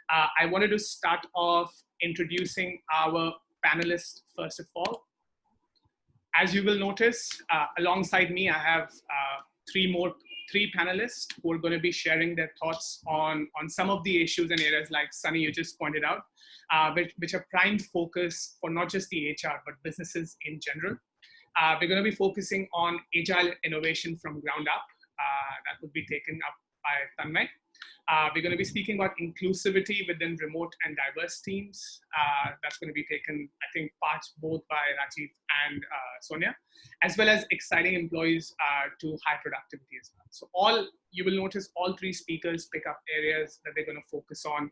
I wanted to start off introducing our panelists first of all. As you will notice, alongside me, I have three panelists who are going to be sharing their thoughts on some of the issues and areas like Sunny, you just pointed out, which are prime focus for not just the HR, but businesses in general. We're going to be focusing on agile innovation from ground up. That would be taken up by Tanmaya. We're going to be speaking about inclusivity within remote and diverse teams. That's going to be taken, I think, parts both by Rajeev and Sonia, as well as exciting employees to high productivity as well. So you will notice all three speakers pick up areas that they're going to focus on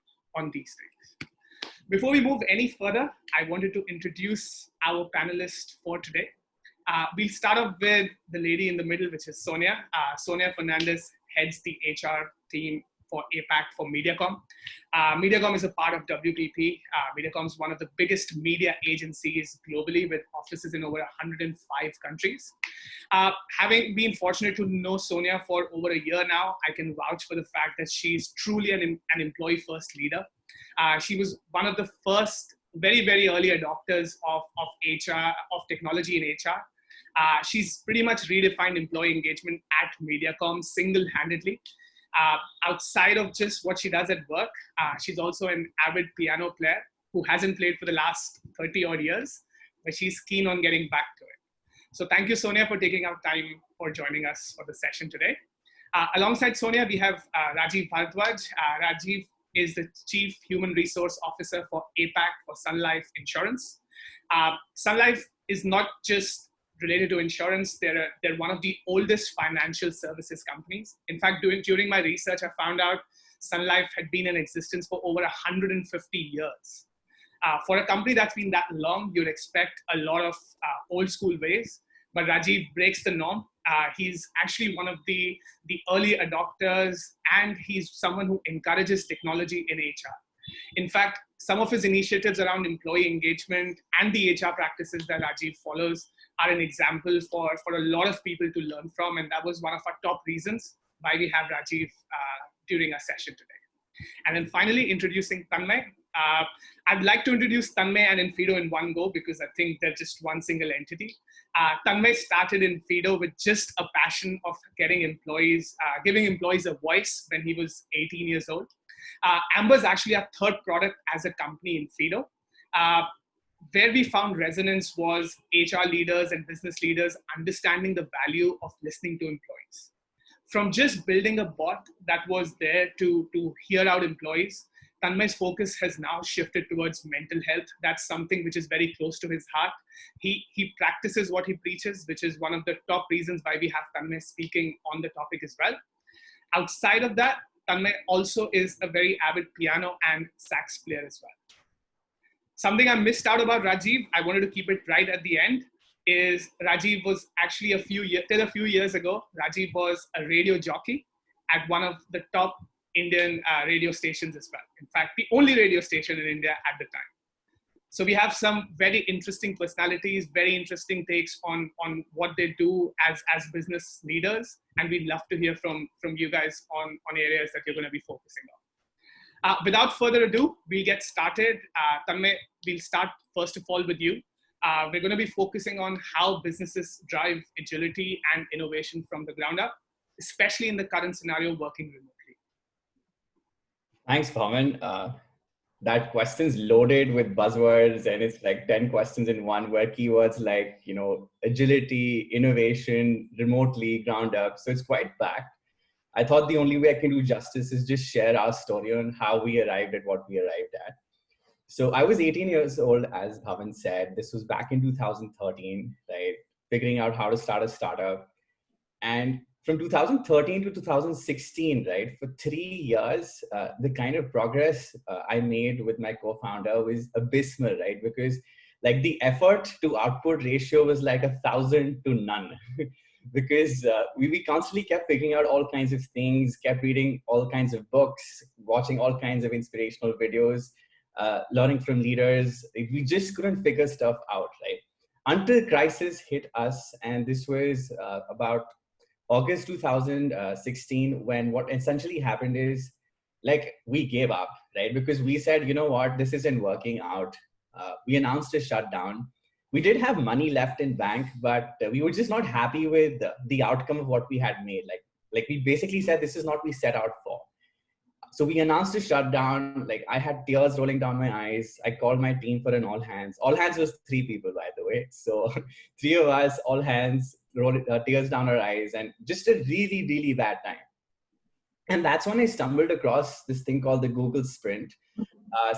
these things. Before we move any further, I wanted to introduce our panelists for today. We'll start off with the lady in the middle, which is Sonia. Sonia Fernandez heads the HR team for APAC for MediaCom. MediaCom is a part of WPP. MediaCom is one of the biggest media agencies globally with offices in over 105 countries. Having been fortunate to know Sonia for over a year now, I can vouch for the fact that she's truly an employee-first leader. She was one of the first very, very early adopters of HR, of technology in HR. She's pretty much redefined employee engagement at MediaCom single-handedly. Outside of just what she does at work, she's also an avid piano player who hasn't played for the last 30 odd years, but she's keen on getting back to it. So thank you, Sonia, for taking out time for joining us for the session today. Alongside Sonia, we have Rajeev Bhardwaj. Rajeev is the Chief Human Resource Officer for APAC for Sun Life Insurance. Sun Life is not just related to insurance. They're one of the oldest financial services companies. In fact, during my research, I found out Sun Life had been in existence for over 150 years. For a company that's been that long, you'd expect a lot of old school ways, but Rajeev breaks the norm. He's actually one of the early adopters, and he's someone who encourages technology in HR. In fact, some of his initiatives around employee engagement and the HR practices that Rajeev follows are an example for a lot of people to learn from. And that was one of our top reasons why we have Rajeev during our session today. And then finally, introducing Tanmaya. I'd like to introduce Tanmaya and inFeedo in one go because I think they're just one single entity. Tanmaya started inFeedo with just a passion of giving employees a voice when he was 18 years old. Amber is actually our third product as a company inFeedo. Where we found resonance was HR leaders and business leaders understanding the value of listening to employees. From just building a bot that was there to hear out employees, Tanmay's focus has now shifted towards mental health. That's something which is very close to his heart. He practices what he preaches, which is one of the top reasons why we have Tanmay speaking on the topic as well. Outside of that, Tanmay also is a very avid piano and sax player as well. Something I missed out about Rajeev, I wanted to keep it right at the end, is Rajeev was actually a few years ago, Rajeev was a radio jockey at one of the top Indian radio stations as well. In fact, the only radio station in India at the time. So we have some very interesting personalities, very interesting takes on what they do as business leaders. And we'd love to hear from you guys on areas that you're going to be focusing on. Without further ado, we'll get started. Tanmay, we'll start first of all with you. We're going to be focusing on how businesses drive agility and innovation from the ground up, especially in the current scenario working remotely. Thanks, Bhavan. That question's loaded with buzzwords, and it's like 10 questions in one, where keywords like, agility, innovation, remotely, ground up. So it's quite packed. I thought the only way I can do justice is just share our story on how we arrived at what we arrived at. So I was 18 years old, as Bhavan said. This was back in 2013, right? Figuring out how to start a startup. And from 2013 to 2016, right, for 3 years, the kind of progress I made with my co-founder was abysmal, right? Because like the effort to output ratio was like 1,000 to none. Because we constantly kept figuring out all kinds of things, kept reading all kinds of books, watching all kinds of inspirational videos, learning from leaders. We just couldn't figure stuff out, right? Until crisis hit us, and this was about August 2016, when what essentially happened is like we gave up, right? Because we said, you know what, this isn't working out. We announced a shutdown. We did have money left in bank, but we were just not happy with the outcome of what we had made. Like we basically said, this is not what we set out for. So we announced a shutdown. Like I had tears rolling down my eyes. I called my team for an all hands. All hands was 3 people, by the way. So 3 of us, all hands, tears down our eyes, and just a really, really bad time. And that's when I stumbled across this thing called the Google Sprint.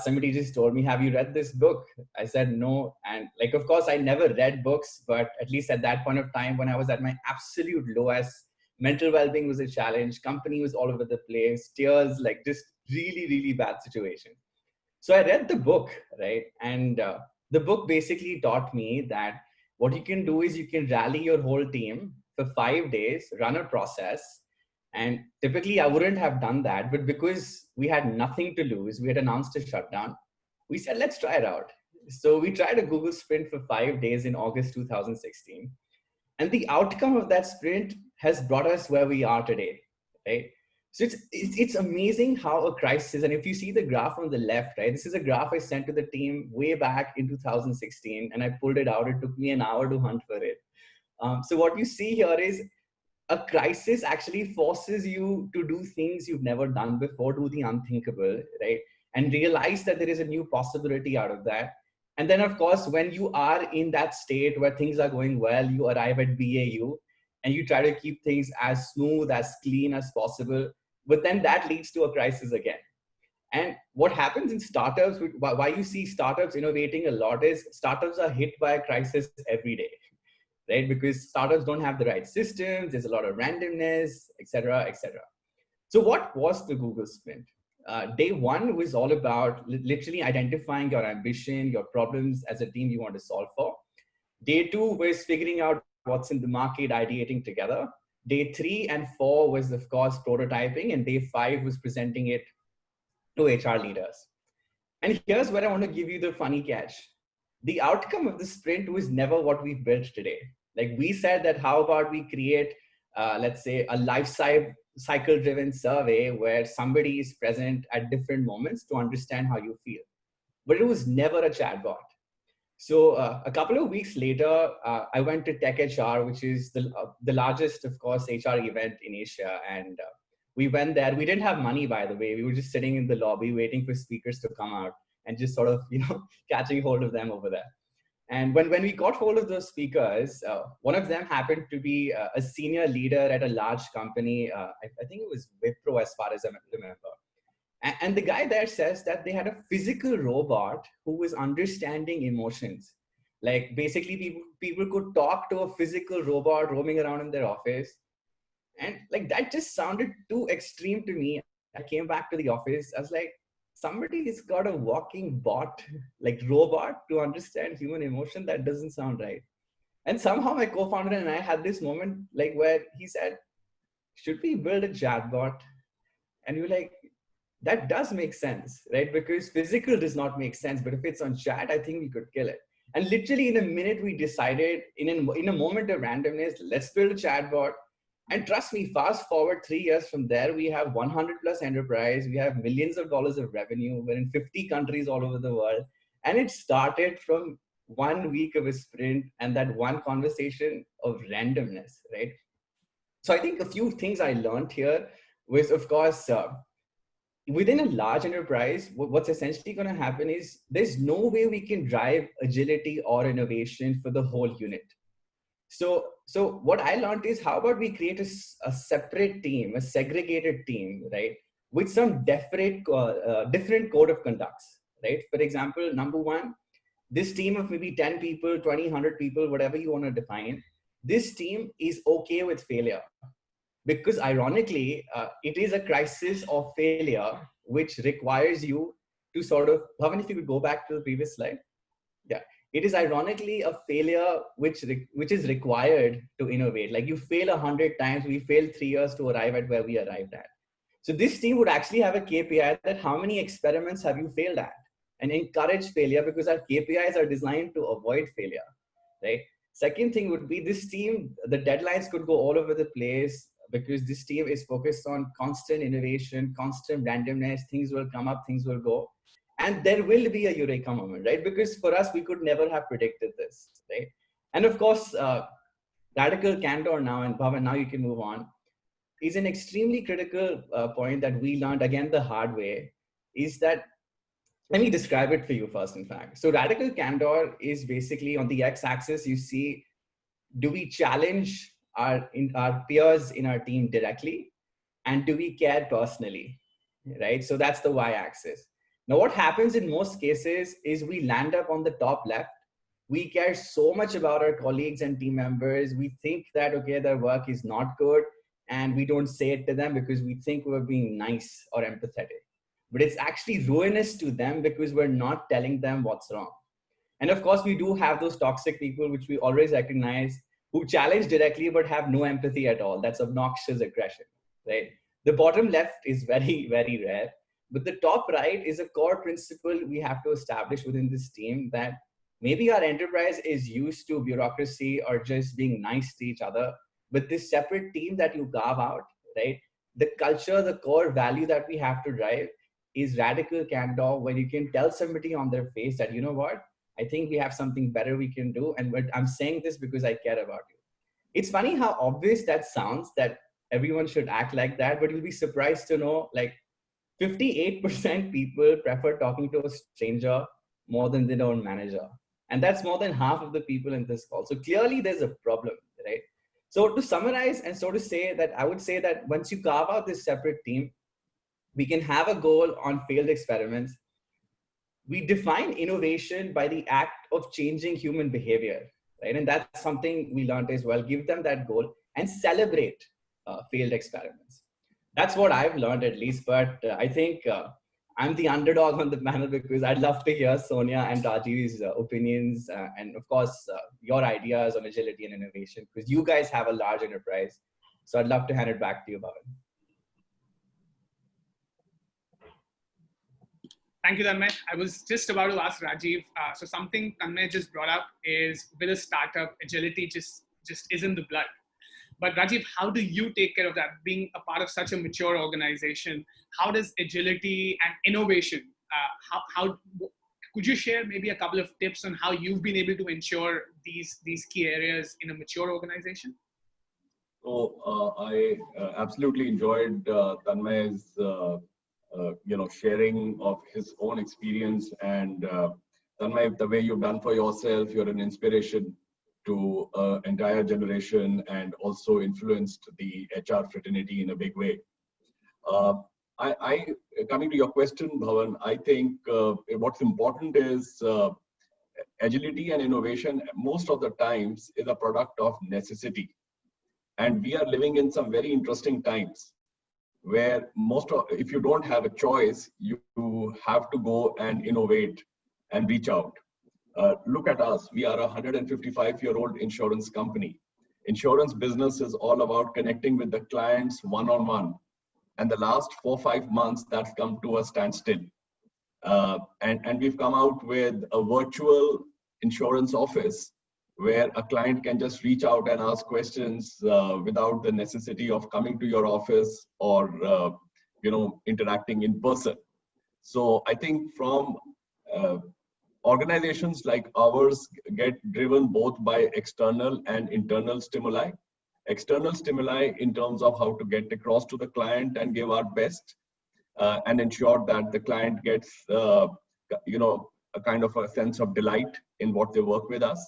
Somebody just told me, have you read this book? I said no. And like, of course, I never read books, but at least at that point of time, when I was at my absolute lowest, mental well-being was a challenge. Company was all over the place, tears, like just really, really bad situation. So I read the book, right? And the book basically taught me that what you can do is you can rally your whole team for 5 days, run a process. And typically I wouldn't have done that, but because we had nothing to lose, we had announced a shutdown. We said, let's try it out. So we tried a Google Sprint for 5 days in August 2016. And the outcome of that sprint has brought us where we are today, right? So it's amazing how a crisis, and if you see the graph on the left, right, this is a graph I sent to the team way back in 2016, and I pulled it out. It took me an hour to hunt for it. So what you see here is a crisis actually forces you to do things you've never done before, do the unthinkable, right? And realize that there is a new possibility out of that. And then, of course, when you are in that state where things are going well, you arrive at BAU and you try to keep things as smooth, as clean as possible. But then that leads to a crisis again. And what happens in startups, why you see startups innovating a lot, is startups are hit by a crisis every day, right? Because startups don't have the right systems, there's a lot of randomness, et cetera, et cetera. So what was the Google Sprint? Day one was all about literally identifying your ambition, your problems as a team you want to solve for. Day two was figuring out what's in the market, ideating together. Day 3 and 4 was, of course, prototyping, and day 5 was presenting it to HR leaders. And here's where I want to give you the funny catch. The outcome of the sprint was never what we've built today. Like we said that how about we create, let's say, a life cycle driven survey where somebody is present at different moments to understand how you feel. But it was never a chatbot. So a couple of weeks later, I went to Tech HR, which is the largest, of course, HR event in Asia. And we went there. We didn't have money, by the way. We were just sitting in the lobby waiting for speakers to come out and just sort of, catching hold of them over there. And when we got hold of those speakers, one of them happened to be a senior leader at a large company. I think it was Wipro, as far as I remember. And the guy there says that they had a physical robot who was understanding emotions. Like basically people could talk to a physical robot roaming around in their office. And like that just sounded too extreme to me. I came back to the office. I was like, somebody's got a walking bot, like robot, to understand human emotion. That doesn't sound right. And somehow my co-founder and I had this moment like where he said, should we build a chatbot? And we were like, that does make sense, right? Because physical does not make sense, but if it's on chat, I think we could kill it. And literally in a minute, we decided in a moment of randomness, let's build a chatbot. And trust me, fast forward 3 years from there, we have 100 plus enterprise. We have millions of dollars of revenue. We're in 50 countries all over the world. And it started from 1 week of a sprint and that one conversation of randomness, right? So I think a few things I learned here was, of course, within a large enterprise, what's essentially going to happen is there's no way we can drive agility or innovation for the whole unit. So what I learned is how about we create a separate team, a segregated team, right? With some different code of conducts, right? For example, number one, this team of maybe 10 people, 20, 100 people, whatever you want to define, this team is okay with failure. Because ironically, it is a crisis of failure, which requires you to sort of, Bhavan, if you could go back to the previous slide. Yeah, it is ironically a failure which is required to innovate. Like you fail 100 times, we failed 3 years to arrive at where we arrived at. So this team would actually have a KPI that how many experiments have you failed at, and encourage failure because our KPIs are designed to avoid failure, right? Second thing would be this team, the deadlines could go all over the place, because this team is focused on constant innovation, constant randomness. Things will come up, things will go. And there will be a eureka moment, right? Because for us, we could never have predicted this, right? And of course, radical candor now, and Bhavan, now you can move on, is an extremely critical point that we learned again the hard way, is that, let me describe it for you first, in fact. So radical candor is basically on the x-axis, you see, do we challenge our peers in our team directly? And do we care personally, right? So that's the y-axis. Now, what happens in most cases is we land up on the top left. We care so much about our colleagues and team members. We think that, okay, their work is not good, and we don't say it to them because we think we're being nice or empathetic. But it's actually ruinous to them because we're not telling them what's wrong. And of course, we do have those toxic people, which we always recognize, who challenge directly but have no empathy at all. That's obnoxious aggression, right? The bottom left is very, very rare. But the top right is a core principle we have to establish within this team, that maybe our enterprise is used to bureaucracy or just being nice to each other. But this separate team that you carve out, right? The culture, the core value that we have to drive is radical candor, where you can tell somebody on their face that, you know what, I think we have something better we can do. And I'm saying this because I care about you. It's funny how obvious that sounds, that everyone should act like that, but you'll be surprised to know, like, 58% people prefer talking to a stranger more than their own manager. And that's more than half of the people in this call. So clearly there's a problem, right? So to summarize, and so to say that, I would say that once you carve out this separate team, we can have a goal on failed experiments. We define innovation by the act of changing human behavior, right? And that's something we learned as well. Give them that goal and celebrate failed experiments. That's what I've learned, at least. But I think I'm the underdog on the panel, because I'd love to hear Sonia and Rajiv's opinions, and of course, your ideas on agility and innovation, because you guys have a large enterprise. So I'd love to hand it back to you, Bhavan. Thank you, Tanmaya. I was just about to ask Rajeev. So something Tanmaya just brought up is, with a startup, agility just isn't the blood. But Rajeev, how do you take care of that? Being a part of such a mature organization, how does agility and innovation, how could you share maybe a couple of tips on how you've been able to ensure these key areas in a mature organization? So I absolutely enjoyed Tanmaya's sharing of his own experience, and Tanmaya, the way you've done for yourself, you're an inspiration to entire generation, and also influenced the HR fraternity in a big way. I coming to your question, Bhavan, I think what's important is agility and innovation most of the times is a product of necessity. And we are living in some very interesting times where if you don't have a choice, you have to go and innovate and reach out. Look at us. We are a 155-year-old insurance company. Insurance business is all about connecting with the clients one-on-one. And the last 4 or 5 months, that's come to a standstill. And we've come out with a virtual insurance office where a client can just reach out and ask questions without the necessity of coming to your office or interacting in person. So I think from organizations like ours get driven both by external and internal stimuli. External stimuli in terms of how to get across to the client and give our best and ensure that the client gets a kind of a sense of delight in what they work with us.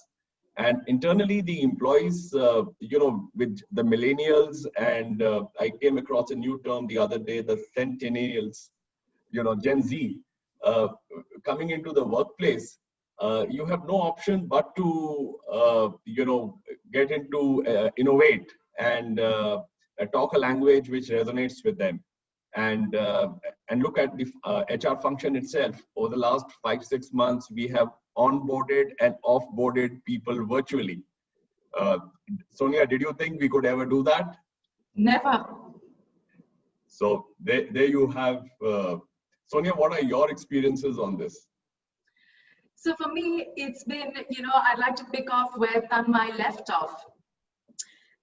And internally, the employees, with the millennials, and I came across a new term the other day, the centennials, Gen Z, coming into the workplace, you have no option but to, get into innovate and talk a language which resonates with them. And look at the HR function itself. Over the last 5-6 months, we have onboarded and offboarded people virtually. Sonia, did you think we could ever do that? Never. So there you have. Sonia, what are your experiences on this? So for me, it's been, I'd like to pick off where Tanmaya left off.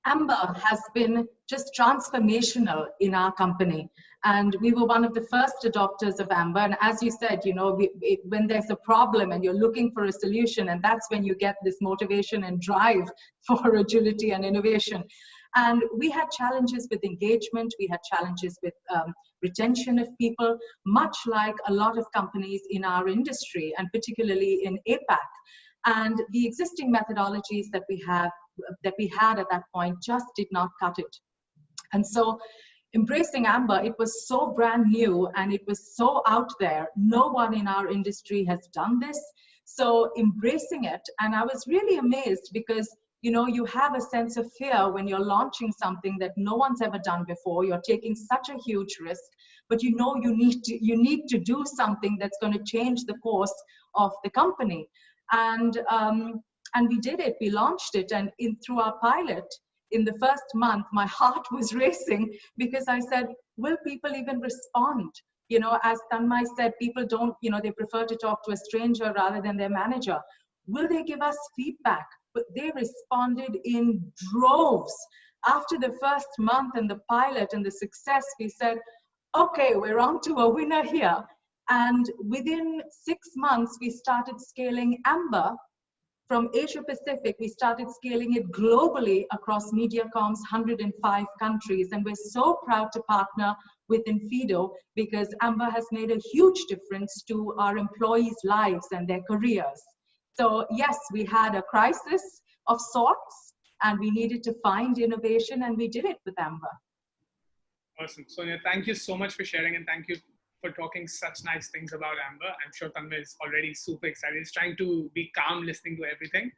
Amber has been just transformational in our company. And we were one of the first adopters of Amber. And as you said, you know, when there's a problem and you're looking for a solution, and that's when you get this motivation and drive for agility and innovation. And we had challenges with engagement. We had challenges with retention of people, much like a lot of companies in our industry, and particularly in APAC. And the existing methodologies that we had at that point just did not cut it. And so embracing Amber, it was so brand new and it was so out there. No one in our industry has done this. So embracing it, and I was really amazed because, you know, you have a sense of fear when you're launching something that no one's ever done before. You're taking such a huge risk, but you know you need to do something that's going to change the course of the company. And we did it. We launched it, and through our pilot, in the first month, my heart was racing because I said, will people even respond? You know, as Tanmaya said, people don't, you know, they prefer to talk to a stranger rather than their manager. Will they give us feedback? But they responded in droves. After the first month and the pilot and the success, we said, okay, we're on to a winner here. And within 6 months, we started scaling Amber. From Asia Pacific, we started scaling it globally across MediaCom's 105 countries. And we're so proud to partner with inFeedo because Amber has made a huge difference to our employees' lives and their careers. So yes, we had a crisis of sorts and we needed to find innovation, and we did it with Amber. Awesome. Sonia, thank you so much for sharing, and thank you for talking such nice things about Amber. I'm sure Tanmaya is already super excited. He's trying to be calm listening to everything.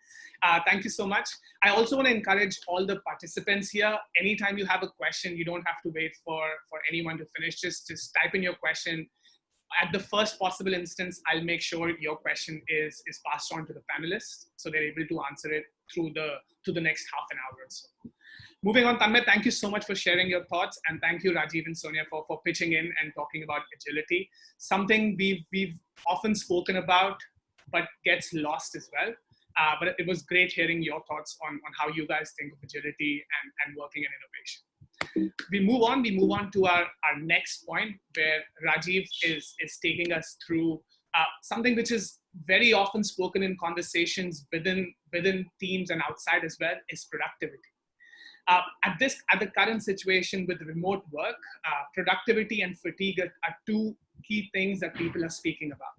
Thank you so much. I also want to encourage all the participants here. Anytime you have a question, you don't have to wait for anyone to finish. Just type in your question. At the first possible instance, I'll make sure your question is passed on to the panelists so they're able to answer it through the next half an hour or so. Moving on, Tanmaya, thank you so much for sharing your thoughts, and thank you, Rajeev and Sonia, for pitching in and talking about agility. Something we've often spoken about, but gets lost as well. But it was great hearing your thoughts on how you guys think of agility and working in innovation. We move on to our next point, where Rajeev is taking us through something which is very often spoken in conversations within teams and outside as well, is productivity. At the current situation with remote work, productivity and fatigue are two key things that people are speaking about.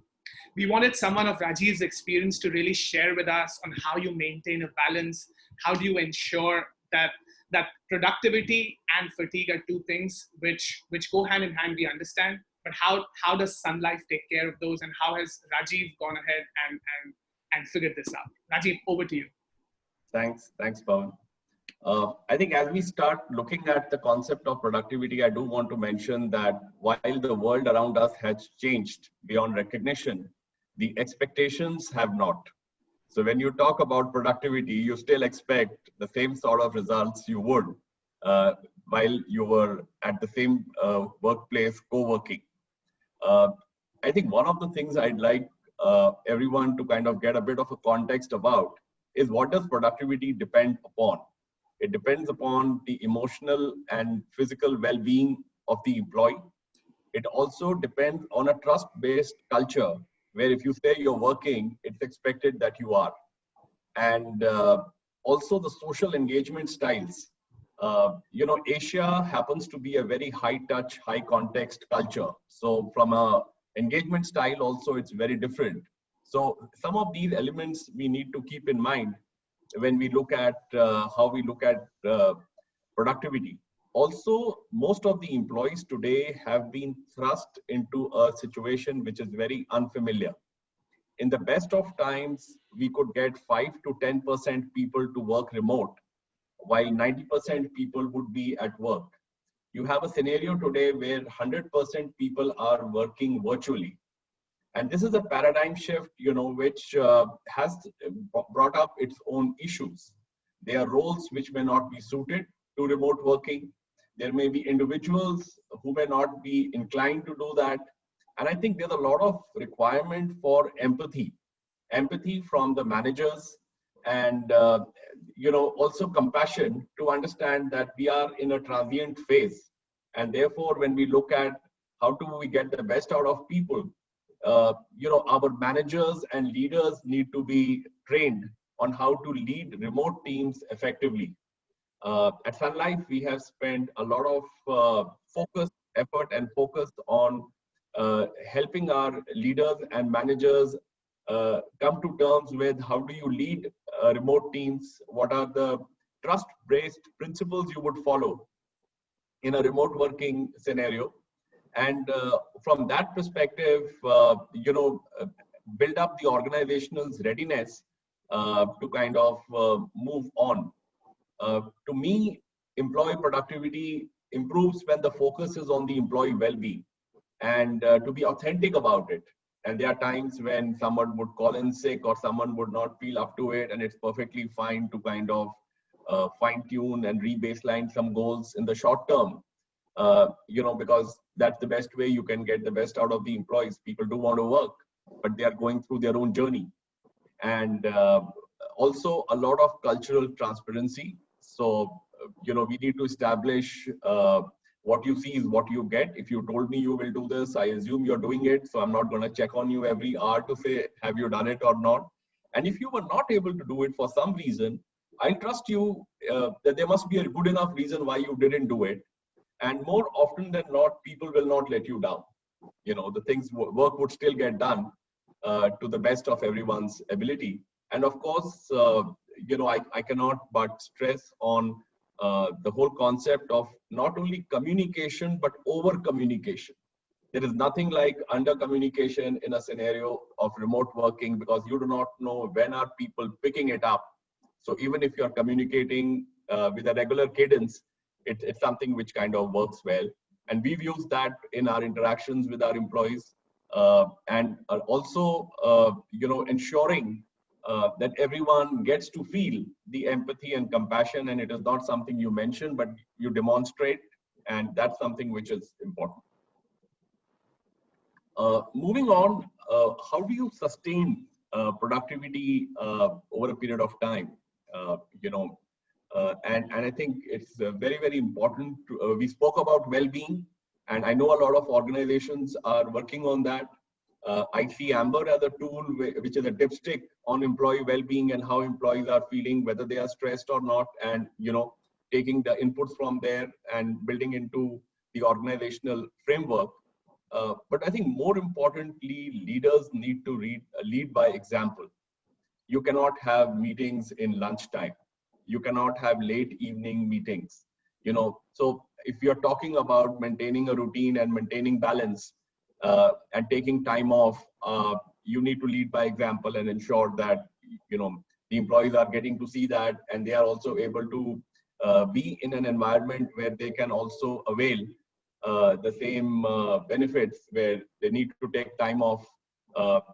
We wanted someone of Rajeev's experience to really share with us on how you maintain a balance. How do you ensure that productivity and fatigue are two things which go hand in hand, we understand, but how does Sun Life take care of those, and how has Rajeev gone ahead and figured this out? Rajeev, over to you. Thanks, Pawan. I think as we start looking at the concept of productivity, I do want to mention that while the world around us has changed beyond recognition, the expectations have not. So when you talk about productivity, you still expect the same sort of results you would while you were at the same workplace co-working. I think one of the things I'd like everyone to kind of get a bit of a context about is, what does productivity depend upon? It depends upon the emotional and physical well-being of the employee. It also depends on a trust-based culture where if you say you're working, it's expected that you are. And also the social engagement styles. You know, Asia happens to be a very high-touch, high-context culture. So from a engagement style also, it's very different. So some of these elements we need to keep in mind when we look at how we look at productivity. Also, most of the employees today have been thrust into a situation which is very unfamiliar. In the best of times, we could get 5 to 10% people to work remote, while 90% people would be at work. You have a scenario today where 100% people are working virtually. And this is a paradigm shift, you know, which has brought up its own issues. There are roles which may not be suited to remote working. There may be individuals who may not be inclined to do that. And I think there's a lot of requirement for empathy from the managers, and also compassion to understand that we are in a transient phase, and therefore when we look at how do we get the best out of people, our managers and leaders need to be trained on how to lead remote teams effectively. At Sun Life, we have spent a lot of effort and focus on helping our leaders and managers come to terms with how do you lead remote teams, what are the trust-based principles you would follow in a remote working scenario. And from that perspective, build up the organization's readiness to kind of move on. To me, employee productivity improves when the focus is on the employee well-being, and to be authentic about it. And there are times when someone would call in sick or someone would not feel up to it, and it's perfectly fine to kind of fine-tune and re-baseline some goals in the short term, because that's the best way you can get the best out of the employees. People do want to work, but they are going through their own journey. And also a lot of cultural transparency. So, we need to establish what you see is what you get. If you told me you will do this, I assume you're doing it. So I'm not going to check on you every hour to say, have you done it or not? And if you were not able to do it for some reason, I trust you that there must be a good enough reason why you didn't do it. And more often than not, people will not let you down. The work would still get done to the best of everyone's ability. And of course, I cannot but stress on the whole concept of not only communication, but over communication. There is nothing like under communication in a scenario of remote working, because you do not know when are people picking it up. So even if you're communicating with a regular cadence, it's something which kind of works well. And we've used that in our interactions with our employees, and also, ensuring that everyone gets to feel the empathy and compassion, and it is not something you mention, but you demonstrate, and that's something which is important. Moving on, how do you sustain productivity over a period of time? And I think it's very, very important. We spoke about well-being, and I know a lot of organizations are working on that. I see Amber as a tool, which is a dipstick on employee well-being and how employees are feeling, whether they are stressed or not, and taking the inputs from there and building into the organizational framework. But I think more importantly, leaders need to lead by example. You cannot have meetings in lunchtime. You cannot have late evening meetings. So if you're talking about maintaining a routine and maintaining balance, and taking time off, you need to lead by example and ensure that the employees are getting to see that, and they are also able to be in an environment where they can also avail the same benefits, where they need to take time off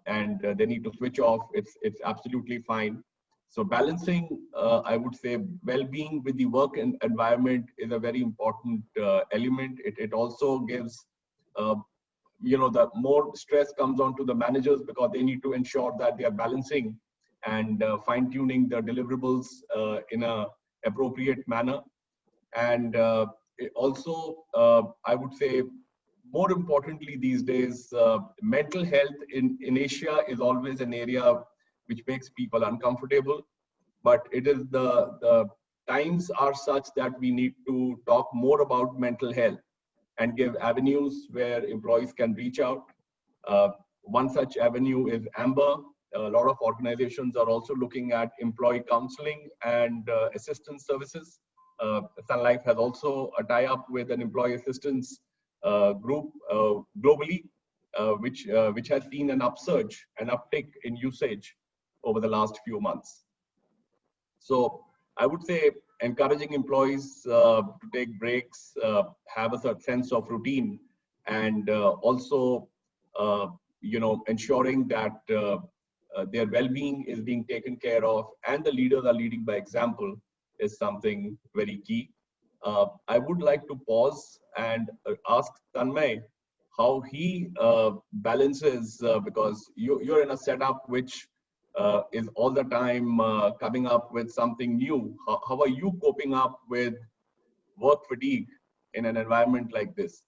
and they need to switch off. It's absolutely fine. So balancing, I would say, well-being with the work environment is a very important element. It also gives the more stress comes on to the managers, because they need to ensure that they are balancing and fine-tuning their deliverables in an appropriate manner. And also, I would say, more importantly these days, mental health in Asia is always an area which makes people uncomfortable. But it is the times are such that we need to talk more about mental health and give avenues where employees can reach out. One such avenue is Amber. A lot of organizations are also looking at employee counseling and assistance services. Sun Life has also a tie-up with an employee assistance group globally, which has seen an upsurge, an uptick in usage over the last few months. So I would say encouraging employees to take breaks, have a certain sense of routine, and also, ensuring that their well-being is being taken care of, and the leaders are leading by example, is something very key. I would like to pause and ask Tanmaya how he balances, because you're in a setup which is all the time coming up with something new. How are you coping up with work fatigue in an environment like this?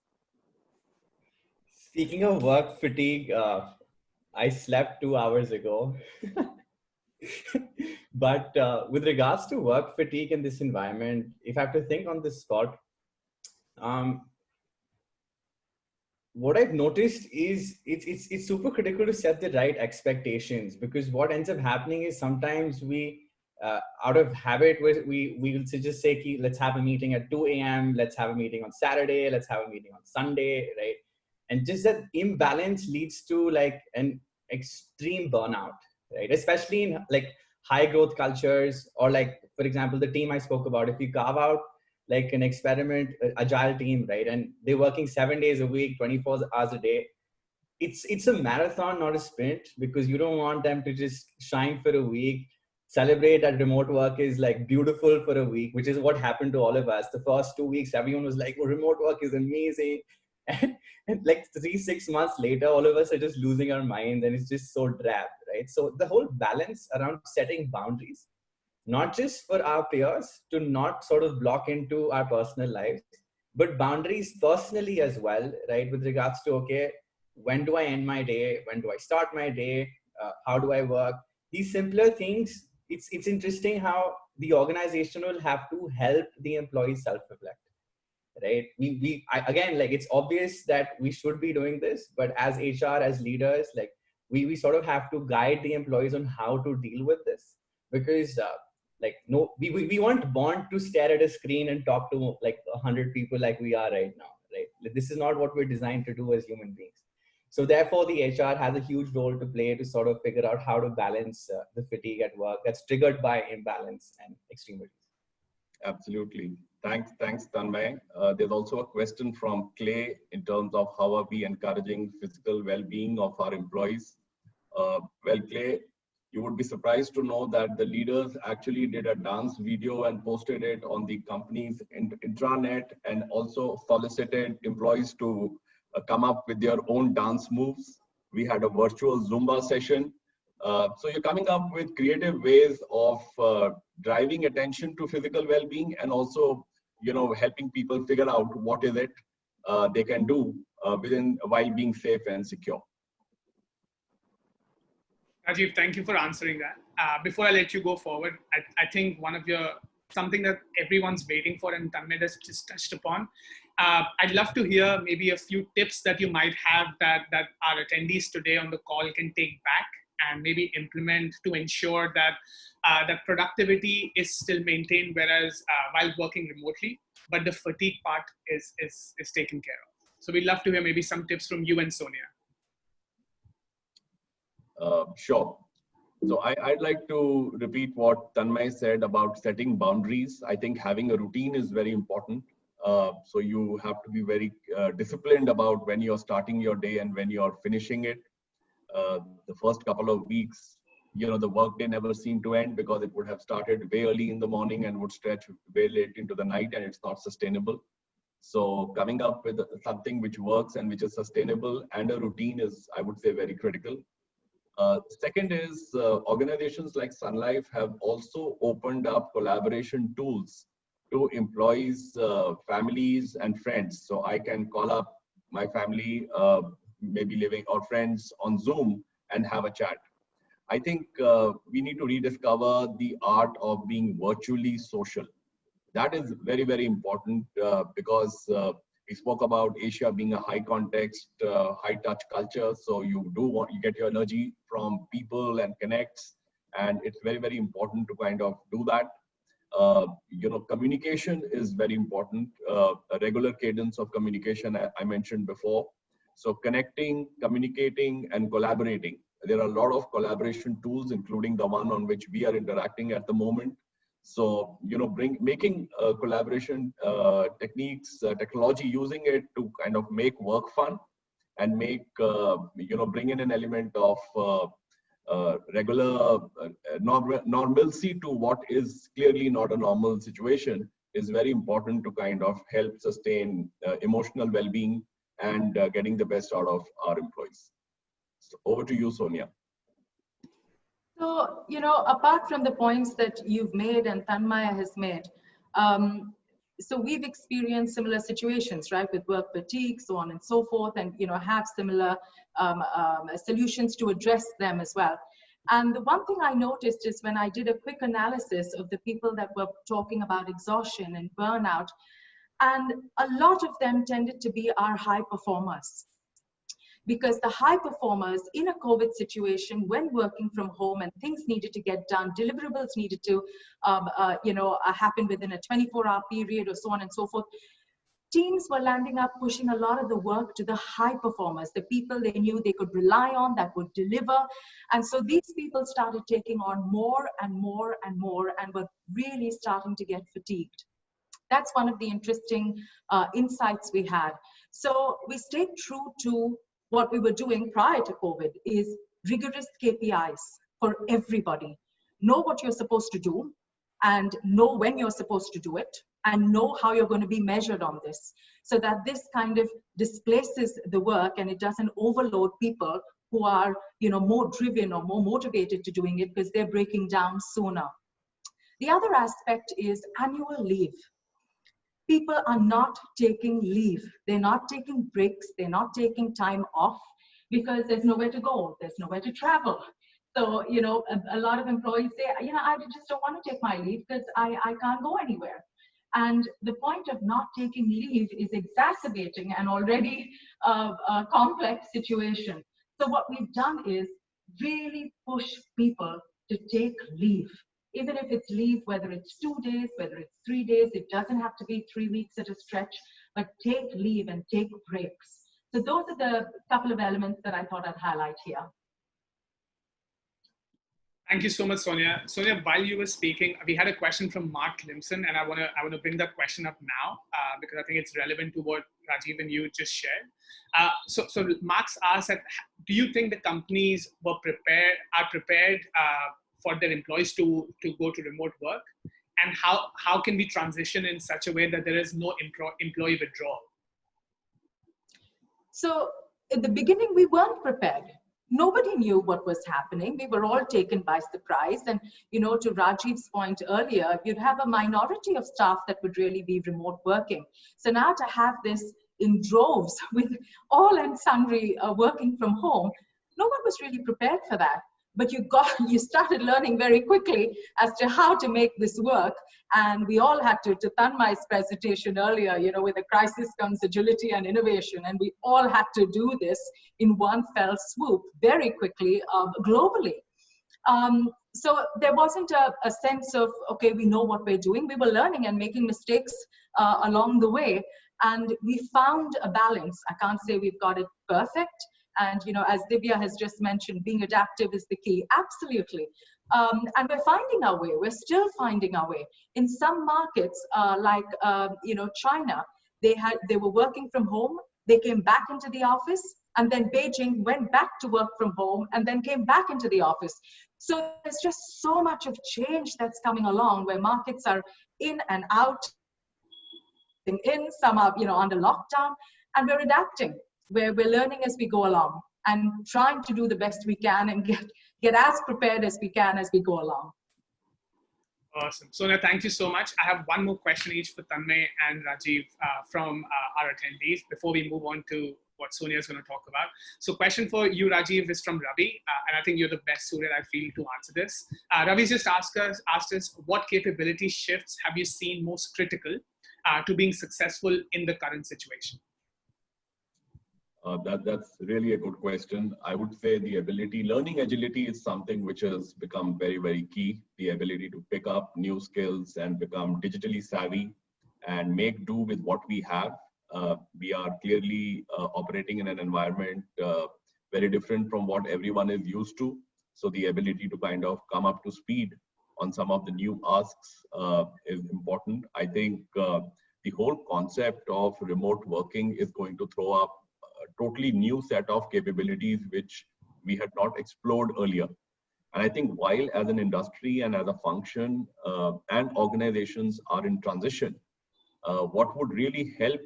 Speaking of work fatigue, I slept 2 hours ago. But with regards to work fatigue in this environment, if I have to think on the spot, what I've noticed is it's super critical to set the right expectations, because what ends up happening is sometimes we, out of habit, we will just say, let's have a meeting at 2 a.m., let's have a meeting on Saturday, let's have a meeting on Sunday, right? And just that imbalance leads to like an extreme burnout, right? Especially in like high growth cultures, or like, for example, the team I spoke about, if you carve out like an experiment, agile team, right? And they're working 7 days a week, 24 hours a day. It's a marathon, not a sprint, because you don't want them to just shine for a week, celebrate that remote work is like beautiful for a week, which is what happened to all of us. The first 2 weeks, everyone was like, oh, remote work is amazing. And like 3-6 months later, all of us are just losing our minds, and it's just so drab, right? So the whole balance around setting boundaries, not just for our peers to not sort of block into our personal lives, but boundaries personally as well, right? With regards to, okay, when do I end my day? When do I start my day? How do I work? These simpler things, it's interesting how the organization will have to help the employees self-reflect, right? Again, like, it's obvious that we should be doing this, but as HR, as leaders, like we sort of have to guide the employees on how to deal with this, because like, no, we weren't born to stare at a screen and talk to like 100 people like we are right now, right? This is not what we're designed to do as human beings. So therefore, the HR has a huge role to play to sort of figure out how to balance the fatigue at work that's triggered by imbalance and extremities. Absolutely. Thanks, Tanmaya. There's also a question from Clay in terms of how are we encouraging physical well-being of our employees. Well, Clay, you would be surprised to know that the leaders actually did a dance video and posted it on the company's intranet, and also solicited employees to come up with their own dance moves. We had a virtual Zumba session. So you're coming up with creative ways of driving attention to physical well-being, and also, helping people figure out what is it they can do while being safe and secure. Rajeev, thank you for answering that. Before I let you go forward, I think something that everyone's waiting for, and Tanmaya has just touched upon. I'd love to hear maybe a few tips that you might have that our attendees today on the call can take back and maybe implement to ensure that that productivity is still maintained, whereas while working remotely, but the fatigue part is taken care of. So we'd love to hear maybe some tips from you and Sonia. Sure. So I'd like to repeat what Tanmay said about setting boundaries. I think having a routine is very important. So you have to be very disciplined about when you're starting your day and when you're finishing it. The first couple of weeks, the workday never seemed to end, because it would have started way early in the morning and would stretch way late into the night, and it's not sustainable. So coming up with something which works and which is sustainable, and a routine is, I would say, very critical. Second is organizations like Sun Life have also opened up collaboration tools to employees, families, and friends. So I can call up my family, maybe living, or friends on Zoom, and have a chat. I think we need to rediscover the art of being virtually social. That is very, very important, because we spoke about Asia being a high context, high touch culture. So you get your energy from people and connects. And it's very, very important to kind of do that. Communication is very important. A regular cadence of communication, I mentioned before. So connecting, communicating, and collaborating. There are a lot of collaboration tools, including the one on which we are interacting at the moment. So, making collaboration techniques, technology, using it to kind of make work fun, and make, bring in an element of regular normalcy to what is clearly not a normal situation, is very important to kind of help sustain emotional well-being and getting the best out of our employees. So over to you, Sonia. So, apart from the points that you've made and Tanmaya has made, so we've experienced similar situations, right, with work fatigue, so on and so forth, and, have similar solutions to address them as well. And the one thing I noticed is when I did a quick analysis of the people that were talking about exhaustion and burnout, and a lot of them tended to be our high performers. Because the high performers in a COVID situation, when working from home and things needed to get done, deliverables needed to, happen within a 24-hour period or so on and so forth, teams were landing up pushing a lot of the work to the high performers, the people they knew they could rely on, that would deliver. And so these people started taking on more and more and more and were really starting to get fatigued. That's one of the interesting insights we had. So we stayed true to what we were doing prior to COVID, is rigorous KPIs for everybody. Know what you're supposed to do and know when you're supposed to do it and know how you're going to be measured on this, so that this kind of displaces the work and it doesn't overload people who are, more driven or more motivated to doing it because they're breaking down sooner. The other aspect is annual leave. People are not taking leave. They're not taking breaks. They're not taking time off because there's nowhere to go. There's nowhere to travel. So, a lot of employees say, I just don't want to take my leave because I can't go anywhere. And the point of not taking leave is exacerbating an already complex situation. So what we've done is really push people to take leave. Even if it's leave, whether it's 2 days, whether it's 3 days, it doesn't have to be 3 weeks at a stretch, but take leave and take breaks. So those are the couple of elements that I thought I'd highlight here. Thank you so much, Sonia. Sonia, while you were speaking, we had a question from Mark Limson, and I want to bring that question up now because I think it's relevant to what Rajeev and you just shared. So Mark's asked that, do you think the companies are prepared for their employees to go to remote work, and how can we transition in such a way that there is no employee withdrawal? So at the beginning, we weren't prepared. Nobody knew what was happening. We were all taken by surprise. And, to Rajeev's point earlier, you'd have a minority of staff that would really be remote working. So now to have this in droves with all and sundry working from home, no one was really prepared for that. But you started learning very quickly as to how to make this work. And we all had to Tanmaya's presentation earlier, with a crisis comes agility and innovation. And we all had to do this in one fell swoop very quickly, globally. So there wasn't a sense of, okay, we know what we're doing. We were learning and making mistakes along the way. And we found a balance. I can't say we've got it perfect. And, as Divya has just mentioned, being adaptive is the key. Absolutely. And we're finding our way. We're still finding our way. In some markets, like, China, they were working from home. They came back into the office. And then Beijing went back to work from home and then came back into the office. So there's just so much of change that's coming along where markets are in and out. Some are, under lockdown. And we're adapting, where we're learning as we go along and trying to do the best we can and get as prepared as we can as we go along. Awesome. Sonia, thank you so much. I have one more question each for Tanmaya and Rajeev from our attendees before we move on to what Sonia is going to talk about. So question for you, Rajeev, is from Ravi. And I think you're the best suited, I feel, to answer this. Ravi just asked us, what capability shifts have you seen most critical to being successful in the current situation? That's really a good question. I would say learning agility is something which has become very, very key. The ability to pick up new skills and become digitally savvy and make do with what we have. We are clearly operating in an environment very different from what everyone is used to. So the ability to kind of come up to speed on some of the new asks is important. I think the whole concept of remote working is going to throw up a totally new set of capabilities which we had not explored earlier. And I think while as an industry and as a function and organizations are in transition, what would really help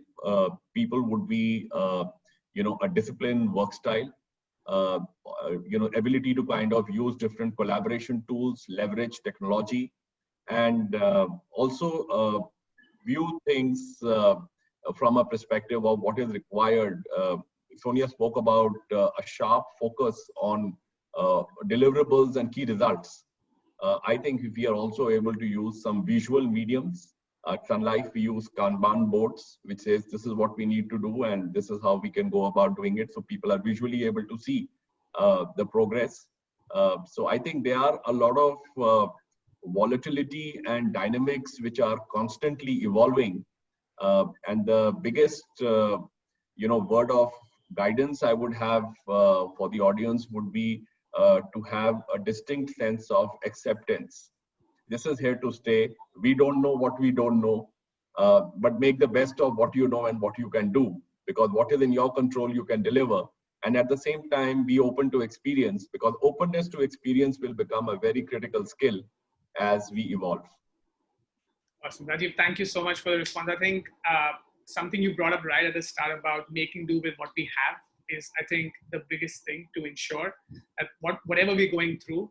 people would be, a disciplined work style, ability to kind of use different collaboration tools, leverage technology, and also view things from a perspective of what is required. Sonia spoke about a sharp focus on deliverables and key results. I think if we are also able to use some visual mediums, at Sun Life, we use Kanban boards, which says this is what we need to do and this is how we can go about doing it. So people are visually able to see the progress. So I think there are a lot of volatility and dynamics which are constantly evolving. And the biggest, word of guidance I would have for the audience would be to have a distinct sense of acceptance. This is here to stay. We don't know what we don't know, but make the best of what you know and what you can do, because what is in your control, you can deliver. And at the same time, be open to experience, because openness to experience will become a very critical skill as we evolve. Awesome. Rajeev, thank you so much for the response. I think something you brought up right at the start about making do with what we have is, I think, the biggest thing to ensure that whatever we're going through,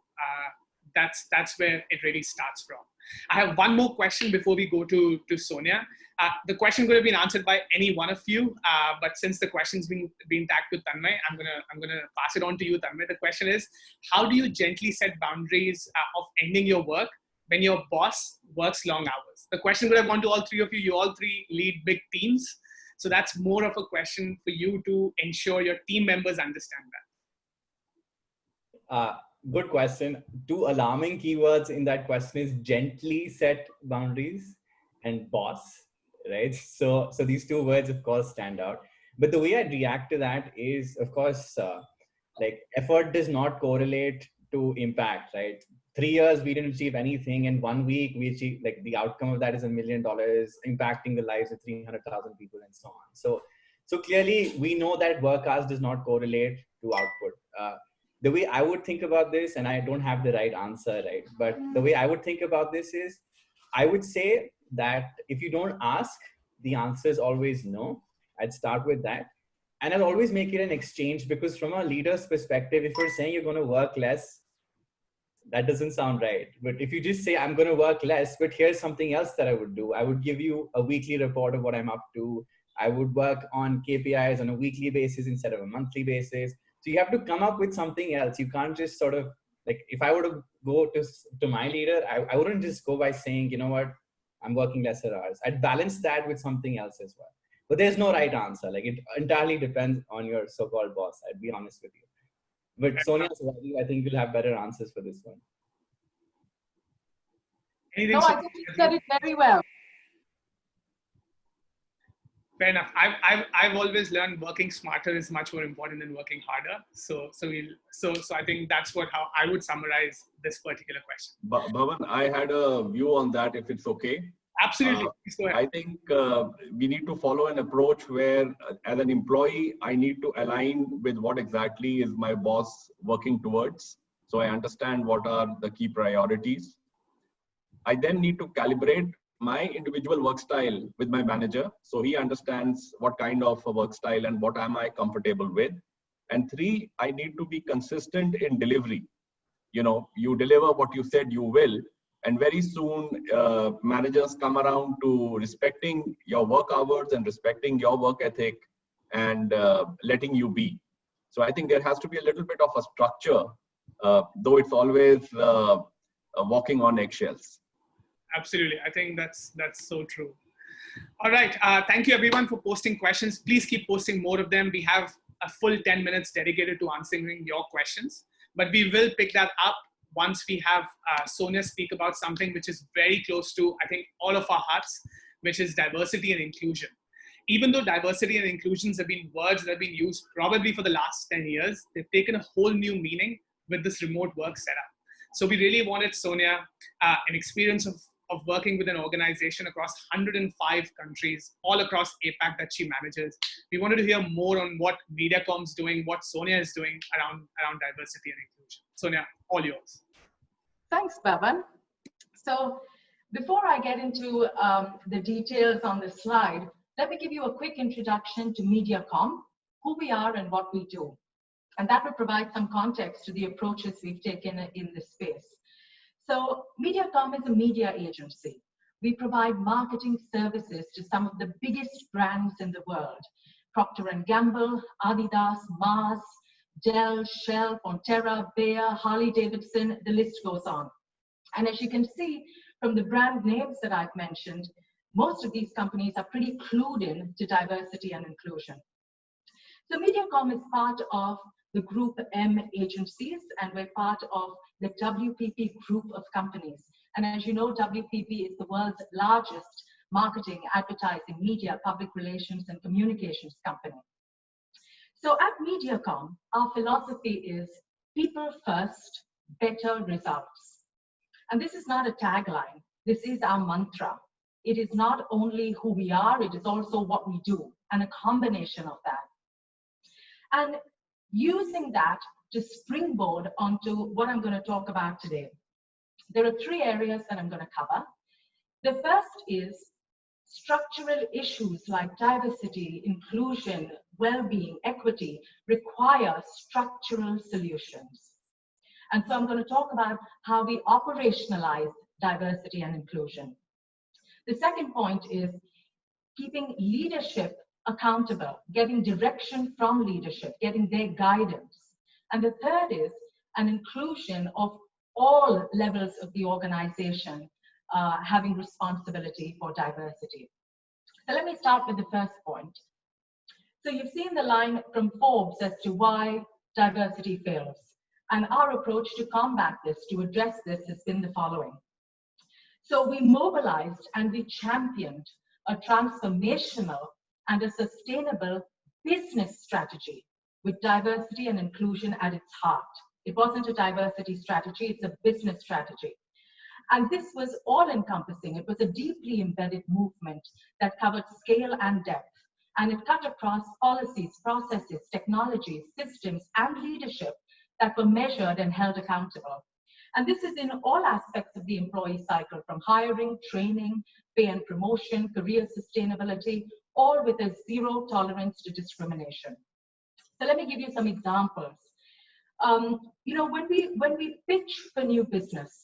that's where it really starts from. I have one more question before we go to Sonia. The question could have been answered by any one of you, but since the question's been tagged to Tanmaya, I'm gonna pass it on to you, Tanmaya. The question is, how do you gently set boundaries of ending your work when your boss works long hours? The question could have gone to all three of you. You all three lead big teams, so that's more of a question for you to ensure your team members understand that. Good question. Two alarming keywords in that question is gently set boundaries and boss, right? So these two words, of course, stand out. But the way I react to that is, of course, like effort does not correlate to impact, right? 3 years, we didn't achieve anything. In 1 week, we achieved, like, the outcome of that is $1 million, impacting the lives of 300,000 people and so on. So clearly, we know that work hours does not correlate to output. The way I would think about this, and I don't have the right answer, right? But the way I would think about this is, I would say that if you don't ask, the answer is always no. I'd start with that. And I'll always make it an exchange, because from a leader's perspective, if you're saying you're going to work less, that doesn't sound right. But if you just say, I'm going to work less, but here's something else that I would do. I would give you a weekly report of what I'm up to. I would work on KPIs on a weekly basis instead of a monthly basis. So you have to come up with something else. You can't just sort of, like, if I were to go to my leader, I wouldn't just go by saying, you know what, I'm working lesser hours. I'd balance that with something else as well. But there's no right answer. Like, it entirely depends on your so-called boss. I'd be honest with you. But Sonia, I think you'll have better answers for this one. No, I think you said it very well. Fair enough. I've always learned working smarter is much more important than working harder. So I think that's how I would summarize this particular question. Bhavan, I had a view on that, if it's okay. Absolutely. Go ahead. I think we need to follow an approach where, as an employee, I need to align with what exactly is my boss working towards. So I understand what are the key priorities. I then need to calibrate my individual work style with my manager, so he understands what kind of a work style and what am I comfortable with. And 3, I need to be consistent in delivery. You know, you deliver what you said you will, and very soon managers come around to respecting your work hours and respecting your work ethic and letting you be. So I think there has to be a little bit of a structure, though it's always walking on eggshells. Absolutely. I think that's so true. All right. Thank you, everyone, for posting questions. Please keep posting more of them. We have a full 10 minutes dedicated to answering your questions, but we will pick that up once we have Sonia speak about something which is very close to, I think, all of our hearts, which is diversity and inclusion. Even though diversity and inclusions have been words that have been used probably for the last 10 years, they've taken a whole new meaning with this remote work setup. So we really wanted Sonia an experience of working with an organization across 105 countries, all across APAC that she manages. We wanted to hear more on what MediaCom's doing, what Sonia is doing around diversity and inclusion. Sonia, all yours. Thanks, Bhavan. So before I get into the details on the slide, let me give you a quick introduction to MediaCom, who we are and what we do. And that will provide some context to the approaches we've taken in this space. So MediaCom is a media agency. We provide marketing services to some of the biggest brands in the world: Procter & Gamble, Adidas, Mars, Dell, Shell, Fonterra, Bayer, Harley-Davidson, the list goes on. And as you can see from the brand names that I've mentioned, most of these companies are pretty clued in to diversity and inclusion. So MediaCom is part of the Group M agencies, and we're part of the WPP group of companies. And as you know, WPP is the world's largest marketing, advertising, media, public relations, and communications company. So at MediaCom, our philosophy is people first, better results. And this is not a tagline. This is our mantra. It is not only who we are, it is also what we do, and a combination of that. And using that to springboard onto what I'm going to talk about today. There are three areas that I'm going to cover. The first is structural issues like diversity, inclusion, well-being, equity require structural solutions. And so I'm going to talk about how we operationalize diversity and inclusion. The second point is keeping leadership accountable, getting direction from leadership, getting their guidance. And the third is an inclusion of all levels of the organization having responsibility for diversity. So let me start with the first point. So you've seen the line from Forbes as to why diversity fails. And our approach to combat this, to address this, has been the following. So we mobilized and we championed a transformational and a sustainable business strategy with diversity and inclusion at its heart. It wasn't a diversity strategy, it's a business strategy. And this was all-encompassing. It was a deeply embedded movement that covered scale and depth. And it cut across policies, processes, technologies, systems, and leadership that were measured and held accountable. And this is in all aspects of the employee cycle, from hiring, training, pay and promotion, career sustainability, all with a zero tolerance to discrimination. So let me give you some examples. You know, when we pitch for new business,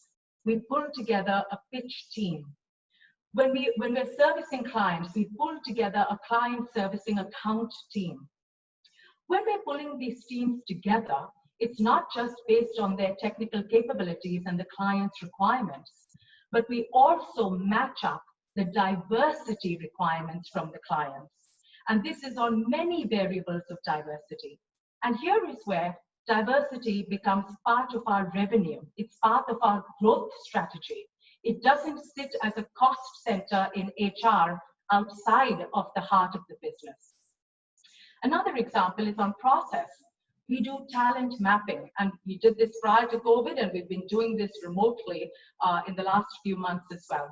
we pull together a pitch team. When we're servicing clients, we pull together a client servicing account team. When we're pulling these teams together, it's not just based on their technical capabilities and the client's requirements, but we also match up the diversity requirements from the clients. And this is on many variables of diversity. And here is where diversity becomes part of our revenue. It's part of our growth strategy. It doesn't sit as a cost center in HR outside of the heart of the business. Another example is on process. We do talent mapping, and we did this prior to COVID, and we've been doing this remotely in the last few months as well.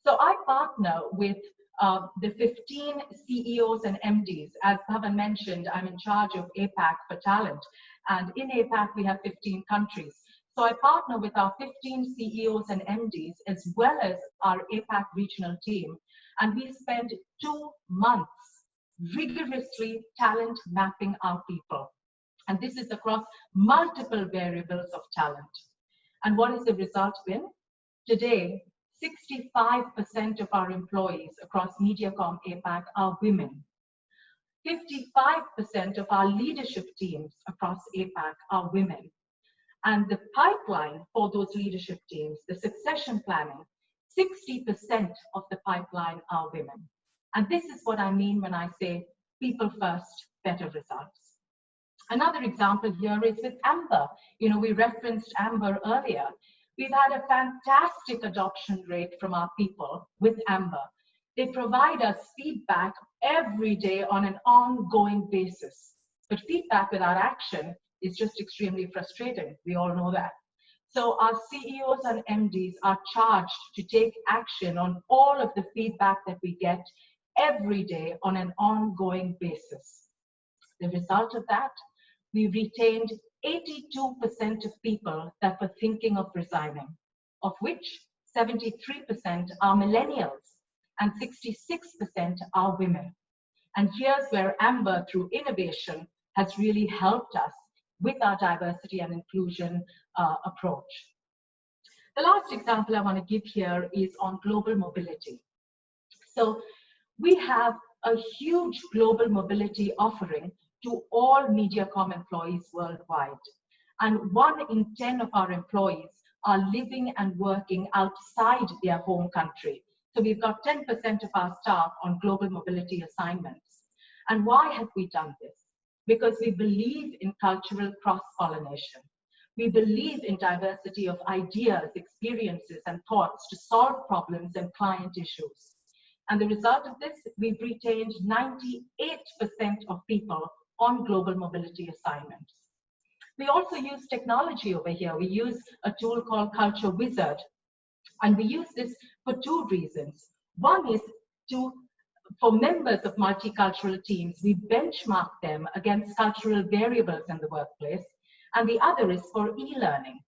So I partner with the 15 CEOs and MDs. As Bhavan mentioned, I'm in charge of APAC for talent. And in APAC, we have 15 countries. So I partner with our 15 CEOs and MDs, as well as our APAC regional team. And we spend 2 months rigorously talent mapping our people. And this is across multiple variables of talent. And what has the result been? Today, 65% of our employees across MediaCom APAC are women. 55% of our leadership teams across APAC are women. And the pipeline for those leadership teams, the succession planning, 60% of the pipeline are women. And this is what I mean when I say people first, better results. Another example here is with Amber. You know, we referenced Amber earlier. We've had a fantastic adoption rate from our people with Amber. They provide us feedback every day on an ongoing basis. But feedback without action is just extremely frustrating. We all know that. So our CEOs and MDs are charged to take action on all of the feedback that we get every day on an ongoing basis. The result of that, we retained 82% of people that were thinking of resigning, of which 73% are millennials and 66% are women. And here's where Amber, through innovation, has really helped us with our diversity and inclusion approach. The last example I want to give here is on global mobility. So we have a huge global mobility offering to all MediaCom employees worldwide. And 1 in 10 of our employees are living and working outside their home country. So we've got 10% of our staff on global mobility assignments. And why have we done this? Because we believe in cultural cross-pollination. We believe in diversity of ideas, experiences, and thoughts to solve problems and client issues. And the result of this, we've retained 98% of people on global mobility assignments. We also use technology over here. We use a tool called Culture Wizard. And we use this for 2 reasons. One is for members of multicultural teams, we benchmark them against cultural variables in the workplace. And the other is for e-learning.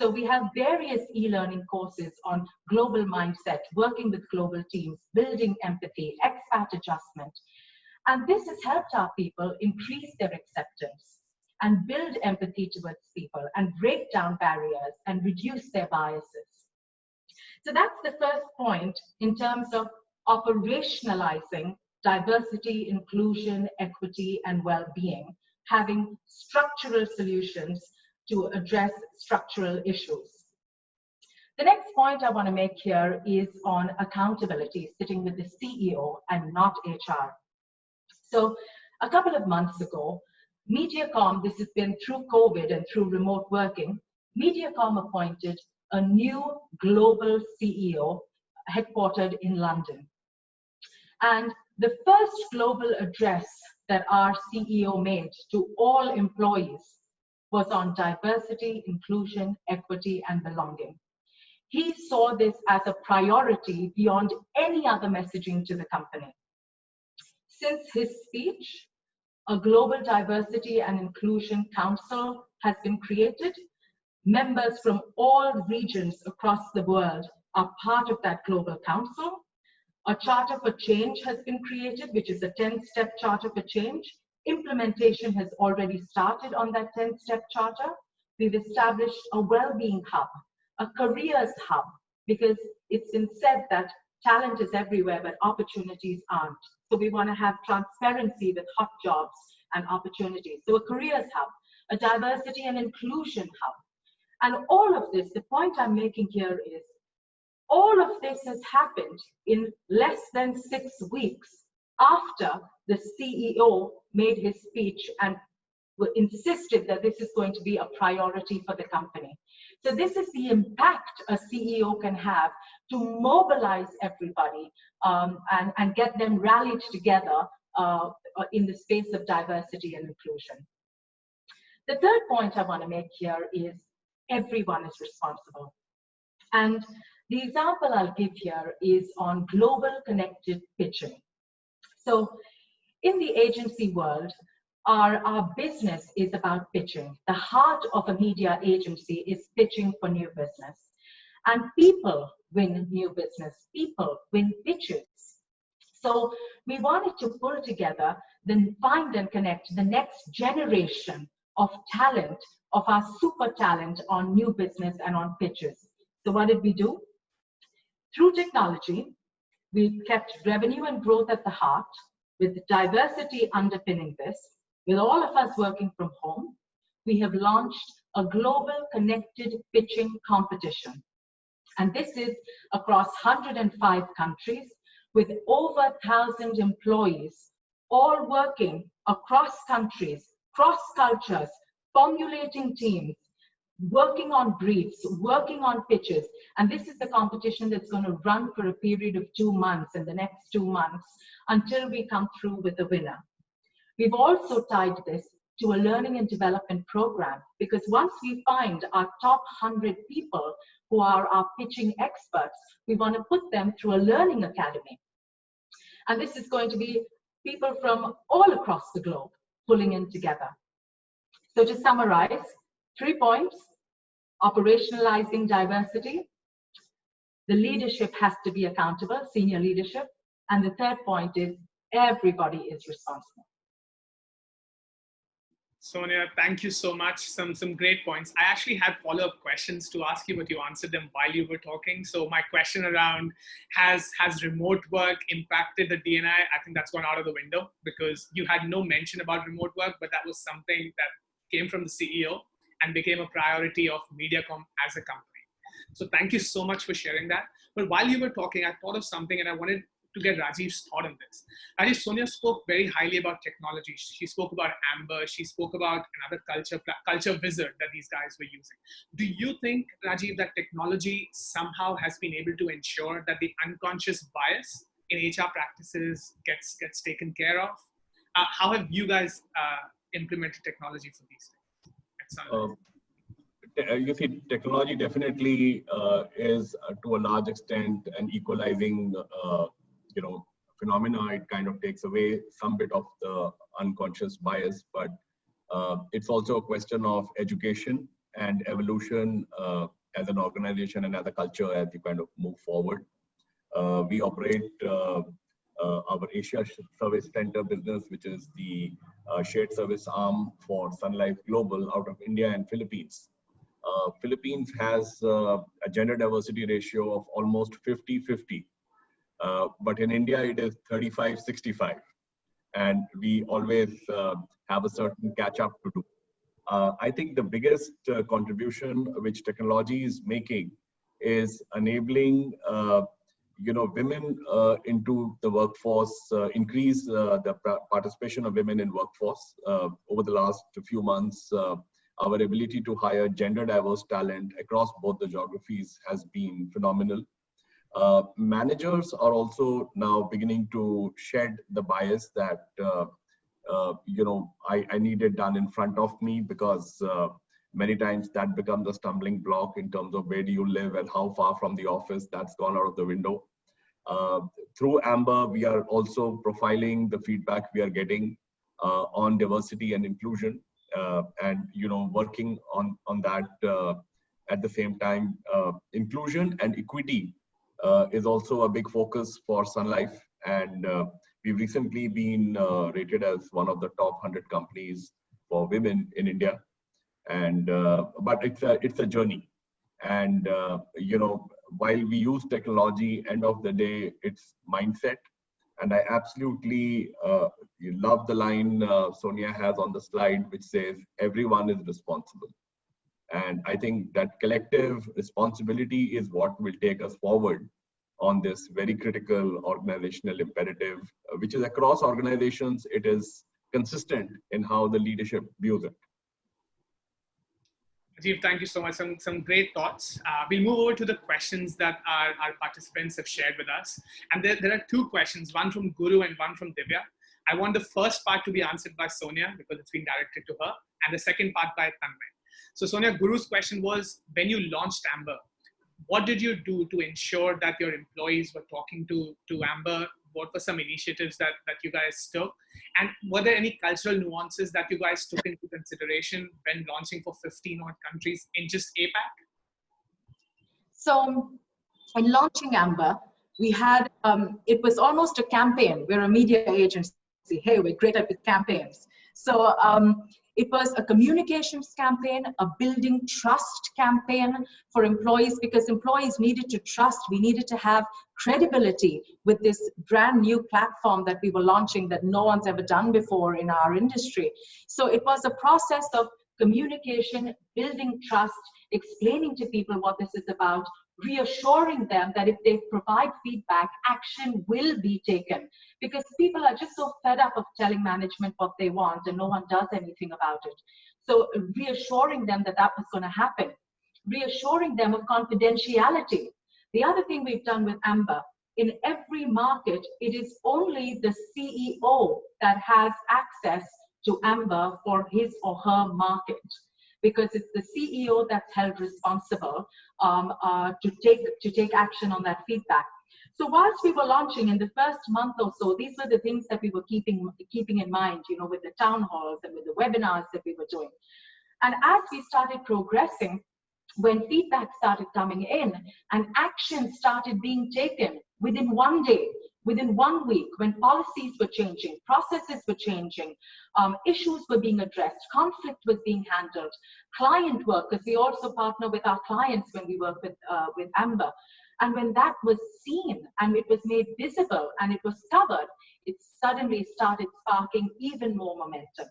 So we have various e-learning courses on global mindset, working with global teams, building empathy, expat adjustment. And this has helped our people increase their acceptance and build empathy towards people and break down barriers and reduce their biases. So that's the first point in terms of operationalizing diversity, inclusion, equity, and well-being, having structural solutions to address structural issues. The next point I want to make here is on accountability, sitting with the CEO and not HR. So a couple of months ago, MediaCom, this has been through COVID and through remote working, MediaCom appointed a new global CEO headquartered in London. And the first global address that our CEO made to all employees was on diversity, inclusion, equity, and belonging. He saw this as a priority beyond any other messaging to the company. Since his speech, a Global Diversity and Inclusion Council has been created. Members from all regions across the world are part of that Global Council. A Charter for Change has been created, which is a 10-step Charter for Change. Implementation has already started on that 10-step charter. We've established a well-being hub, a careers hub, because it's been said that talent is everywhere, but opportunities aren't. So we want to have transparency with hot jobs and opportunities. So a careers hub, a diversity and inclusion hub. And all of this, the point I'm making here is, all of this has happened in less than 6 weeks after the CEO made his speech and insisted that this is going to be a priority for the company. So this is the impact a CEO can have to mobilize everybody and get them rallied together in the space of diversity and inclusion. The third point I want to make here is everyone is responsible. And the example I'll give here is on global connected pitching. So in the agency world, our business is about pitching. The heart of a media agency is pitching for new business. And people win new business. People win pitches. So we wanted to pull together, then find and connect the next generation of talent, of our super talent on new business and on pitches. So what did we do? Through technology, we kept revenue and growth at the heart, with diversity underpinning this. With all of us working from home, we have launched a global connected pitching competition. And this is across 105 countries with over 1,000 employees, all working across countries, cross cultures, formulating teams, working on briefs, working on pitches. And this is the competition that's going to run for a period of 2 months, in the next 2 months, until we come through with the winner. We've also tied this to a learning and development program, because once we find our top 100 people who are our pitching experts, we want to put them through a learning academy. And this is going to be people from all across the globe pulling in together. So to summarize, 3 points: operationalizing diversity, the leadership has to be accountable, senior leadership, and the third point is everybody is responsible. Sonia, thank you so much. Some great points. I actually had follow-up questions to ask you, but you answered them while you were talking. So my question around has remote work impacted the D&I? I think that's gone out of the window because you had no mention about remote work, but that was something that came from the CEO and became a priority of MediaCom as a company. So thank you so much for sharing that. But while you were talking, I thought of something and I wanted to get Rajeev's thought on this. Rajeev, Sonia spoke very highly about technology. She spoke about Amber. She spoke about another culture wizard that these guys were using. Do you think, Rajeev, that technology somehow has been able to ensure that the unconscious bias in HR practices gets taken care of? How have you guys implemented technology for these things? You see, technology definitely is to a large extent an equalizing phenomena. It kind of takes away some bit of the unconscious bias, but it's also a question of education and evolution as an organization and as a culture as you kind of move forward. We operate our Asia Service Center business, which is the shared service arm for Sun Life Global out of India and Philippines. Philippines has a gender diversity ratio of almost 50-50. But in India, it is 35-65. And we always have a certain catch up to do. I think the biggest contribution which technology is making is enabling women into the workforce, increase the participation of women in workforce. Over the last few months, our ability to hire gender diverse talent across both the geographies has been phenomenal. Managers are also now beginning to shed the bias that, I need it done in front of me, because many times that becomes a stumbling block in terms of where do you live and how far from the office. That's gone out of the window. Through Amber, we are also profiling the feedback we are getting on diversity and inclusion, and working on that at the same time. Inclusion and equity is also a big focus for Sun Life, and we've recently been rated as one of the top 100 companies for women in India. And but it's a journey, and while we use technology, end of the day it's mindset. And I absolutely love the line Sonia has on the slide, which says everyone is responsible. And I think that collective responsibility is what will take us forward on this very critical organizational imperative, which is across organizations. It is consistent in how the leadership views it. Rajeev, thank you so much. Some great thoughts. We'll move over to the questions that our participants have shared with us. And there are two questions, one from Guru and one from Divya. I want the first part to be answered by Sonia because it's been directed to her, and the second part by Tanmaya. So Sonia, Guru's question was, when you launched Amber, what did you do to ensure that your employees were talking to Amber? What were some initiatives that you guys took? And were there any cultural nuances that you guys took into consideration when launching for 15 odd countries in just APAC? So in launching Amber, we had, it was almost a campaign. We're a media agency. Hey, we're great at campaigns. So it was a communications campaign, a building trust campaign for employees, because employees needed to trust. We needed to have credibility with this brand new platform that we were launching that no one's ever done before in our industry. So it was a process of communication, building trust, explaining to people what this is about, reassuring them that if they provide feedback, action will be taken. Because people are just so fed up of telling management what they want and no one does anything about it. So reassuring them that that was going to happen, reassuring them of confidentiality. The other thing we've done with Amber, in every market, it is only the CEO that has access to Amber for his or her market, because it's the CEO that's held responsible to take action on that feedback. So whilst we were launching in the first month or so, these were the things that we were keeping in mind, with the town halls and with the webinars that we were doing. And as we started progressing, when feedback started coming in and action started being taken within one day, within 1 week, when policies were changing, processes were changing, issues were being addressed, conflict was being handled, client work, because we also partner with our clients when we work with Amber. And when that was seen and it was made visible and it was covered, it suddenly started sparking even more momentum.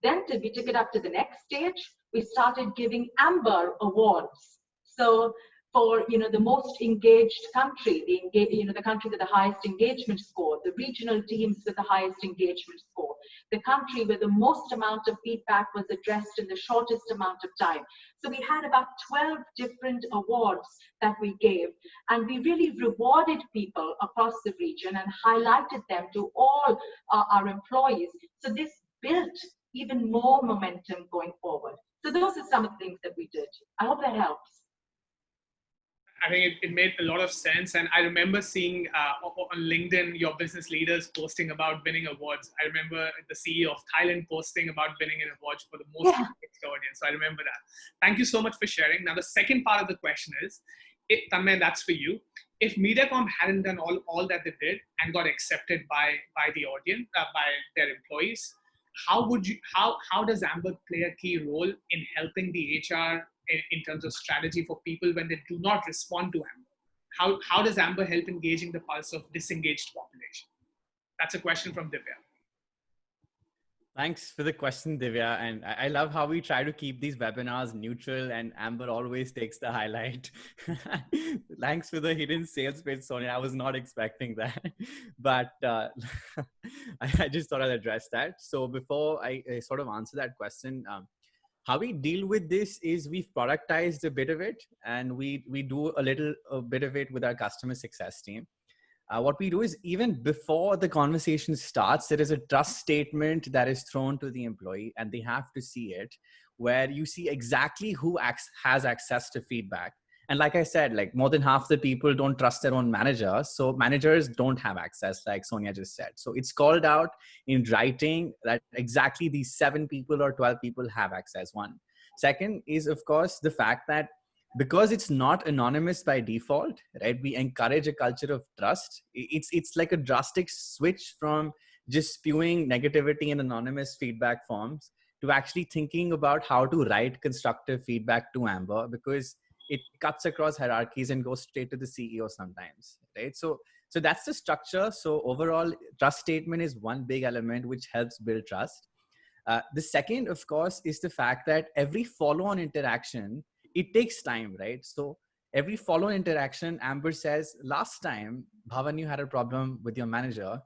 Then we took it up to the next stage. We started giving Amber awards. So for the most engaged country, the country with the highest engagement score, the regional teams with the highest engagement score, the country where the most amount of feedback was addressed in the shortest amount of time. So we had about 12 different awards that we gave, and we really rewarded people across the region and highlighted them to all our employees. So this built even more momentum going forward. So those are some of the things that we did. I hope that helps. I think it made a lot of sense. And I remember seeing on LinkedIn, your business leaders posting about winning awards. I remember the CEO of Thailand posting about winning an award for the most engaged audience. So I remember that. Thank you so much for sharing. Now, the second part of the question is, Tanmaya, that's for you. If MediaCom hadn't done all that they did and got accepted by the audience, by their employees, how does Amber play a key role in helping the HR in terms of strategy for people when they do not respond to Amber? How does Amber help engaging the pulse of disengaged population? That's a question from Divya. Thanks for the question, Divya. And I love how we try to keep these webinars neutral and Amber always takes the highlight. Thanks for the hidden sales pitch, Sonia. I was not expecting that, but I just thought I'd address that. So before I sort of answer that question, how we deal with this is we've productized a bit of it, and we do a bit of it with our customer success team. What we do is, even before the conversation starts, there is a trust statement that is thrown to the employee, and they have to see it, where you see exactly who has access to feedback. And like I said, like more than half the people don't trust their own manager. So managers don't have access, like Sonia just said. So it's called out in writing that exactly these 7 people or 12 people have access. One. Second is, of course, the fact that because it's not anonymous by default, right? We encourage a culture of trust. It's like a drastic switch from just spewing negativity in anonymous feedback forms to actually thinking about how to write constructive feedback to Amber, because it cuts across hierarchies and goes straight to the CEO sometimes, right? So that's the structure. So overall, trust statement is one big element which helps build trust. The second, of course, is the fact that every follow-on interaction, it takes time, right? So every follow-on interaction, Amber says, last time, Bhavan, you had a problem with your manager.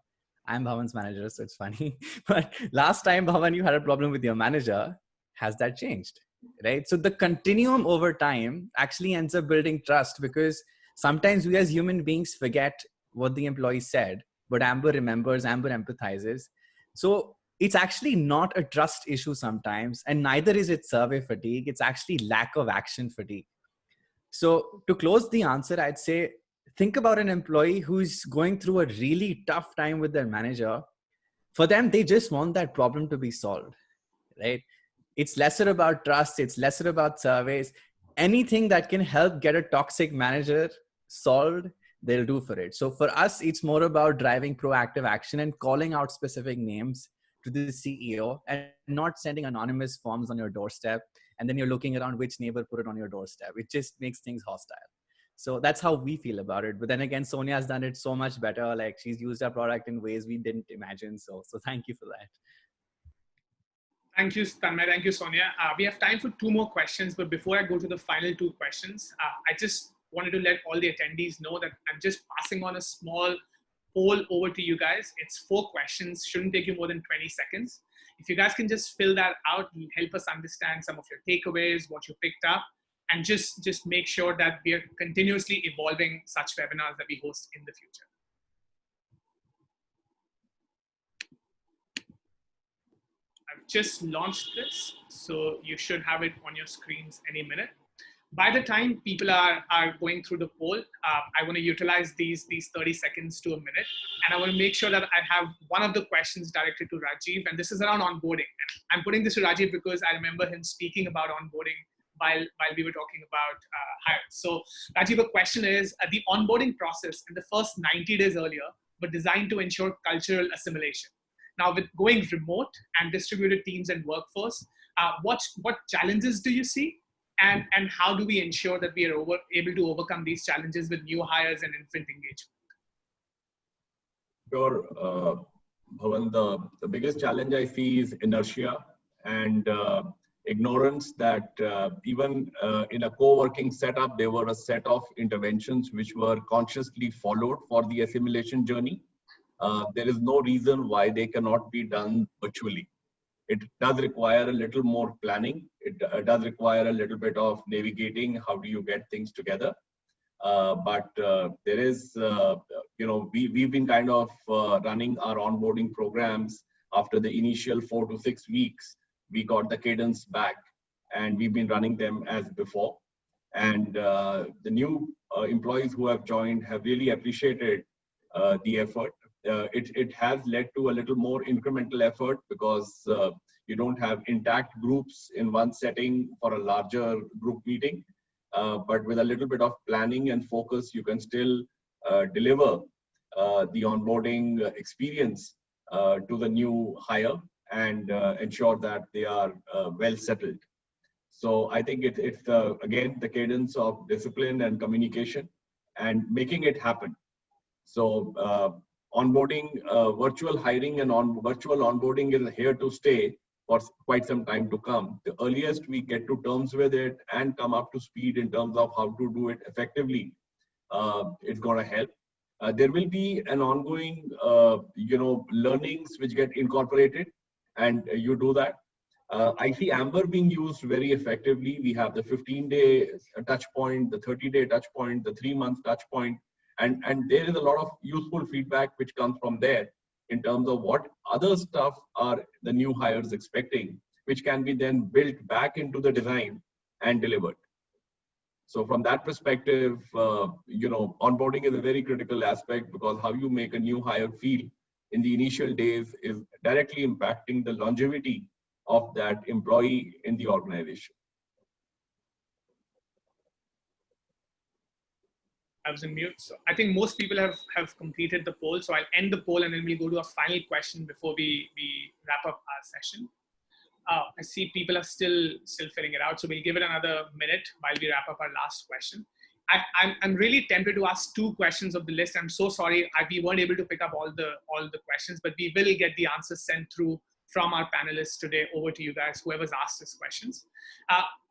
I'm Bhavan's manager, so it's funny. But last time, Bhavan, you had a problem with your manager. Has that changed? Right? So the continuum over time actually ends up building trust, because sometimes we as human beings forget what the employee said, but Amber remembers, Amber empathizes. So it's actually not a trust issue sometimes, and neither is it survey fatigue. It's actually lack of action fatigue. So to close the answer, I'd say, think about an employee who's going through a really tough time with their manager. For them, they just want that problem to be solved, right? It's lesser about trust. It's lesser about surveys. Anything that can help get a toxic manager solved, they'll do for it. So for us, it's more about driving proactive action and calling out specific names to the CEO, and not sending anonymous forms on your doorstep. And then you're looking around which neighbor put it on your doorstep. It just makes things hostile. So that's how we feel about it. But then again, Sonia has done it so much better. Like, she's used our product in ways we didn't imagine. So thank you for that. Thank you, Tanmaya. Thank you, Sonia. We have time for 2 more questions, but before I go to the final 2 questions, I just wanted to let all the attendees know that I'm just passing on a small poll over to you guys. It's 4 questions, shouldn't take you more than 20 seconds. If you guys can just fill that out, it'll help us understand some of your takeaways, what you picked up, and just make sure that we are continuously evolving such webinars that we host in the future. I've just launched this, so you should have it on your screens any minute. By the time people are going through the poll, I want to utilize these 30 seconds to a minute. And I want to make sure that I have one of the questions directed to Rajeev, and this is around onboarding. And I'm putting this to Rajeev because I remember him speaking about onboarding while we were talking about hires. So Rajeev, the question is, the onboarding process in the first 90 days earlier, were designed to ensure cultural assimilation. Now, with going remote and distributed teams and workforce, what challenges do you see? And how do we ensure that we are able to overcome these challenges with new hires and infant engagement? Sure, Bhavan, the biggest challenge I see is inertia and ignorance that even in a co-working setup, there were a set of interventions which were consciously followed for the assimilation journey. There is no reason why they cannot be done virtually. It does require a little more planning. It does require a little bit of navigating. How do you get things together? But there is, we've been kind of running our onboarding programs. After the initial 4 to 6 weeks, we got the cadence back, and we've been running them as before. And the new employees who have joined have really appreciated the effort. It has led to a little more incremental effort because you don't have intact groups in one setting for a larger group meeting. But with a little bit of planning and focus, you can still deliver the onboarding experience to the new hire and ensure that they are well settled. So I think it's again, the cadence of discipline and communication and making it happen. So onboarding, virtual hiring and virtual onboarding is here to stay for quite some time to come. The earliest we get to terms with it and come up to speed in terms of how to do it effectively, it's going to help. There will be an ongoing, learnings which get incorporated, and you do that. I see Amber being used very effectively. We have the 15-day touch point, the 30-day touch point, the 3-month touch point, and there is a lot of useful feedback which comes from there in terms of what other stuff are the new hires expecting, which can be then built back into the design and delivered. So from that perspective, onboarding is a very critical aspect, because how you make a new hire feel in the initial days is directly impacting the longevity of that employee in the organization. I was in mute. So I think most people have completed the poll. So I'll end the poll and then we'll go to a final question before we wrap up our session. I see people are still filling it out. So we'll give it another minute while we wrap up our last question. I'm really tempted to ask 2 questions of the list. I'm so sorry we weren't able to pick up all the questions, but we will get the answers sent through from our panelists today over to you guys, whoever's asked these questions.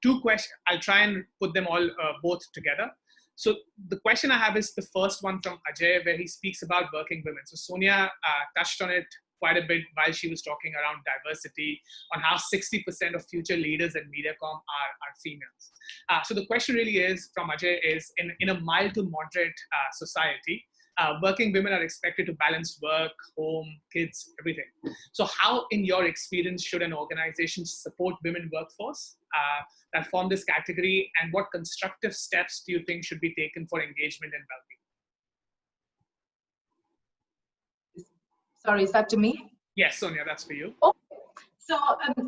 2 questions, I'll try and put them all both together. So the question I have is the first one from Ajay, where he speaks about working women. So Sonia touched on it quite a bit while she was talking around diversity, on how 60% of future leaders at MediaCom are females. So the question really is, from Ajay, is in a mild to moderate society, working women are expected to balance work, home, kids, everything. So how, in your experience, should an organization support women workforce that form this category, and what constructive steps do you think should be taken for engagement and well-being? Sorry, is that to me? Yes, Sonia, that's for you. Okay. So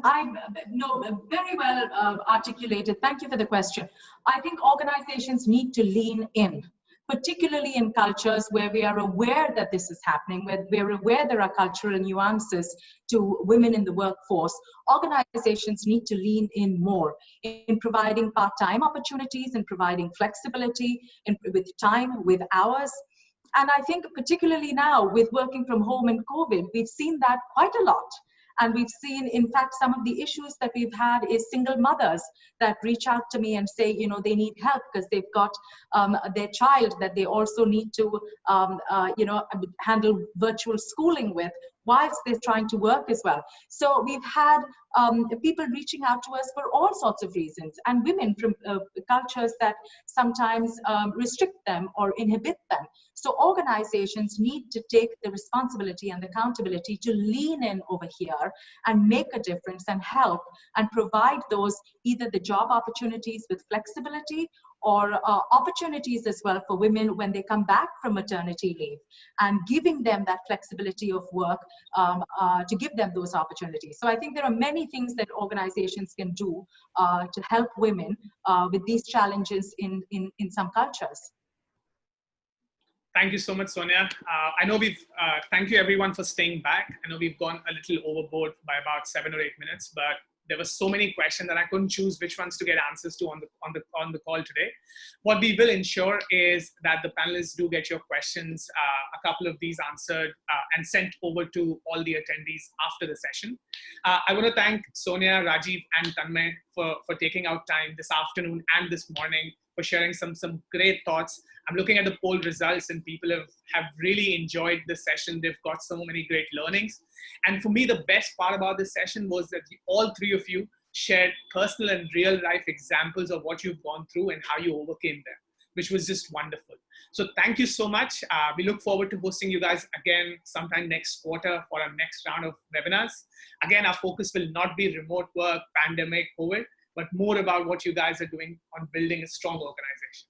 I know very well articulated. Thank you for the question. I think organizations need to lean in, particularly in cultures where we are aware that this is happening, where we're aware there are cultural nuances to women in the workforce. Organizations need to lean in more in providing part-time opportunities, in providing flexibility with time, with hours. And I think particularly now with working from home and COVID, we've seen that quite a lot. And we've seen, in fact, some of the issues that we've had is single mothers that reach out to me and say, they need help because they've got their child that they also need to, handle virtual schooling with, whilst they're trying to work as well. So we've had people reaching out to us for all sorts of reasons, and women from cultures that sometimes restrict them or inhibit them. So organizations need to take the responsibility and accountability to lean in over here and make a difference and help and provide those, either the job opportunities with flexibility or opportunities as well for women when they come back from maternity leave, and giving them that flexibility of work to give them those opportunities. So I think there are many things that organizations can do to help women with these challenges in some cultures. Thank you so much, Sonia. I know thank you everyone for staying back. I know we've gone a little overboard by about 7 or 8 minutes, but there were so many questions that I couldn't choose which ones to get answers to on the call today. What we will ensure is that the panelists do get your questions, a couple of these answered and sent over to all the attendees after the session. I want to thank Sonia, Rajeev, and Tanmaya for taking out time this afternoon and this morning for sharing some great thoughts. I'm looking at the poll results and people have really enjoyed the session. They've got so many great learnings. And for me, the best part about this session was that all three of you shared personal and real life examples of what you've gone through and how you overcame them, which was just wonderful. So thank you so much. We look forward to hosting you guys again sometime next quarter for our next round of webinars. Again, our focus will not be remote work, pandemic, COVID, but more about what you guys are doing on building a strong organization.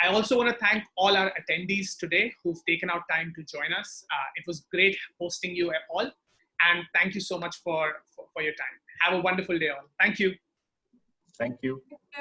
I also want to thank all our attendees today who've taken out time to join us. It was great hosting you all. And thank you so much for your time. Have a wonderful day all. Thank you. Thank you. Thank you.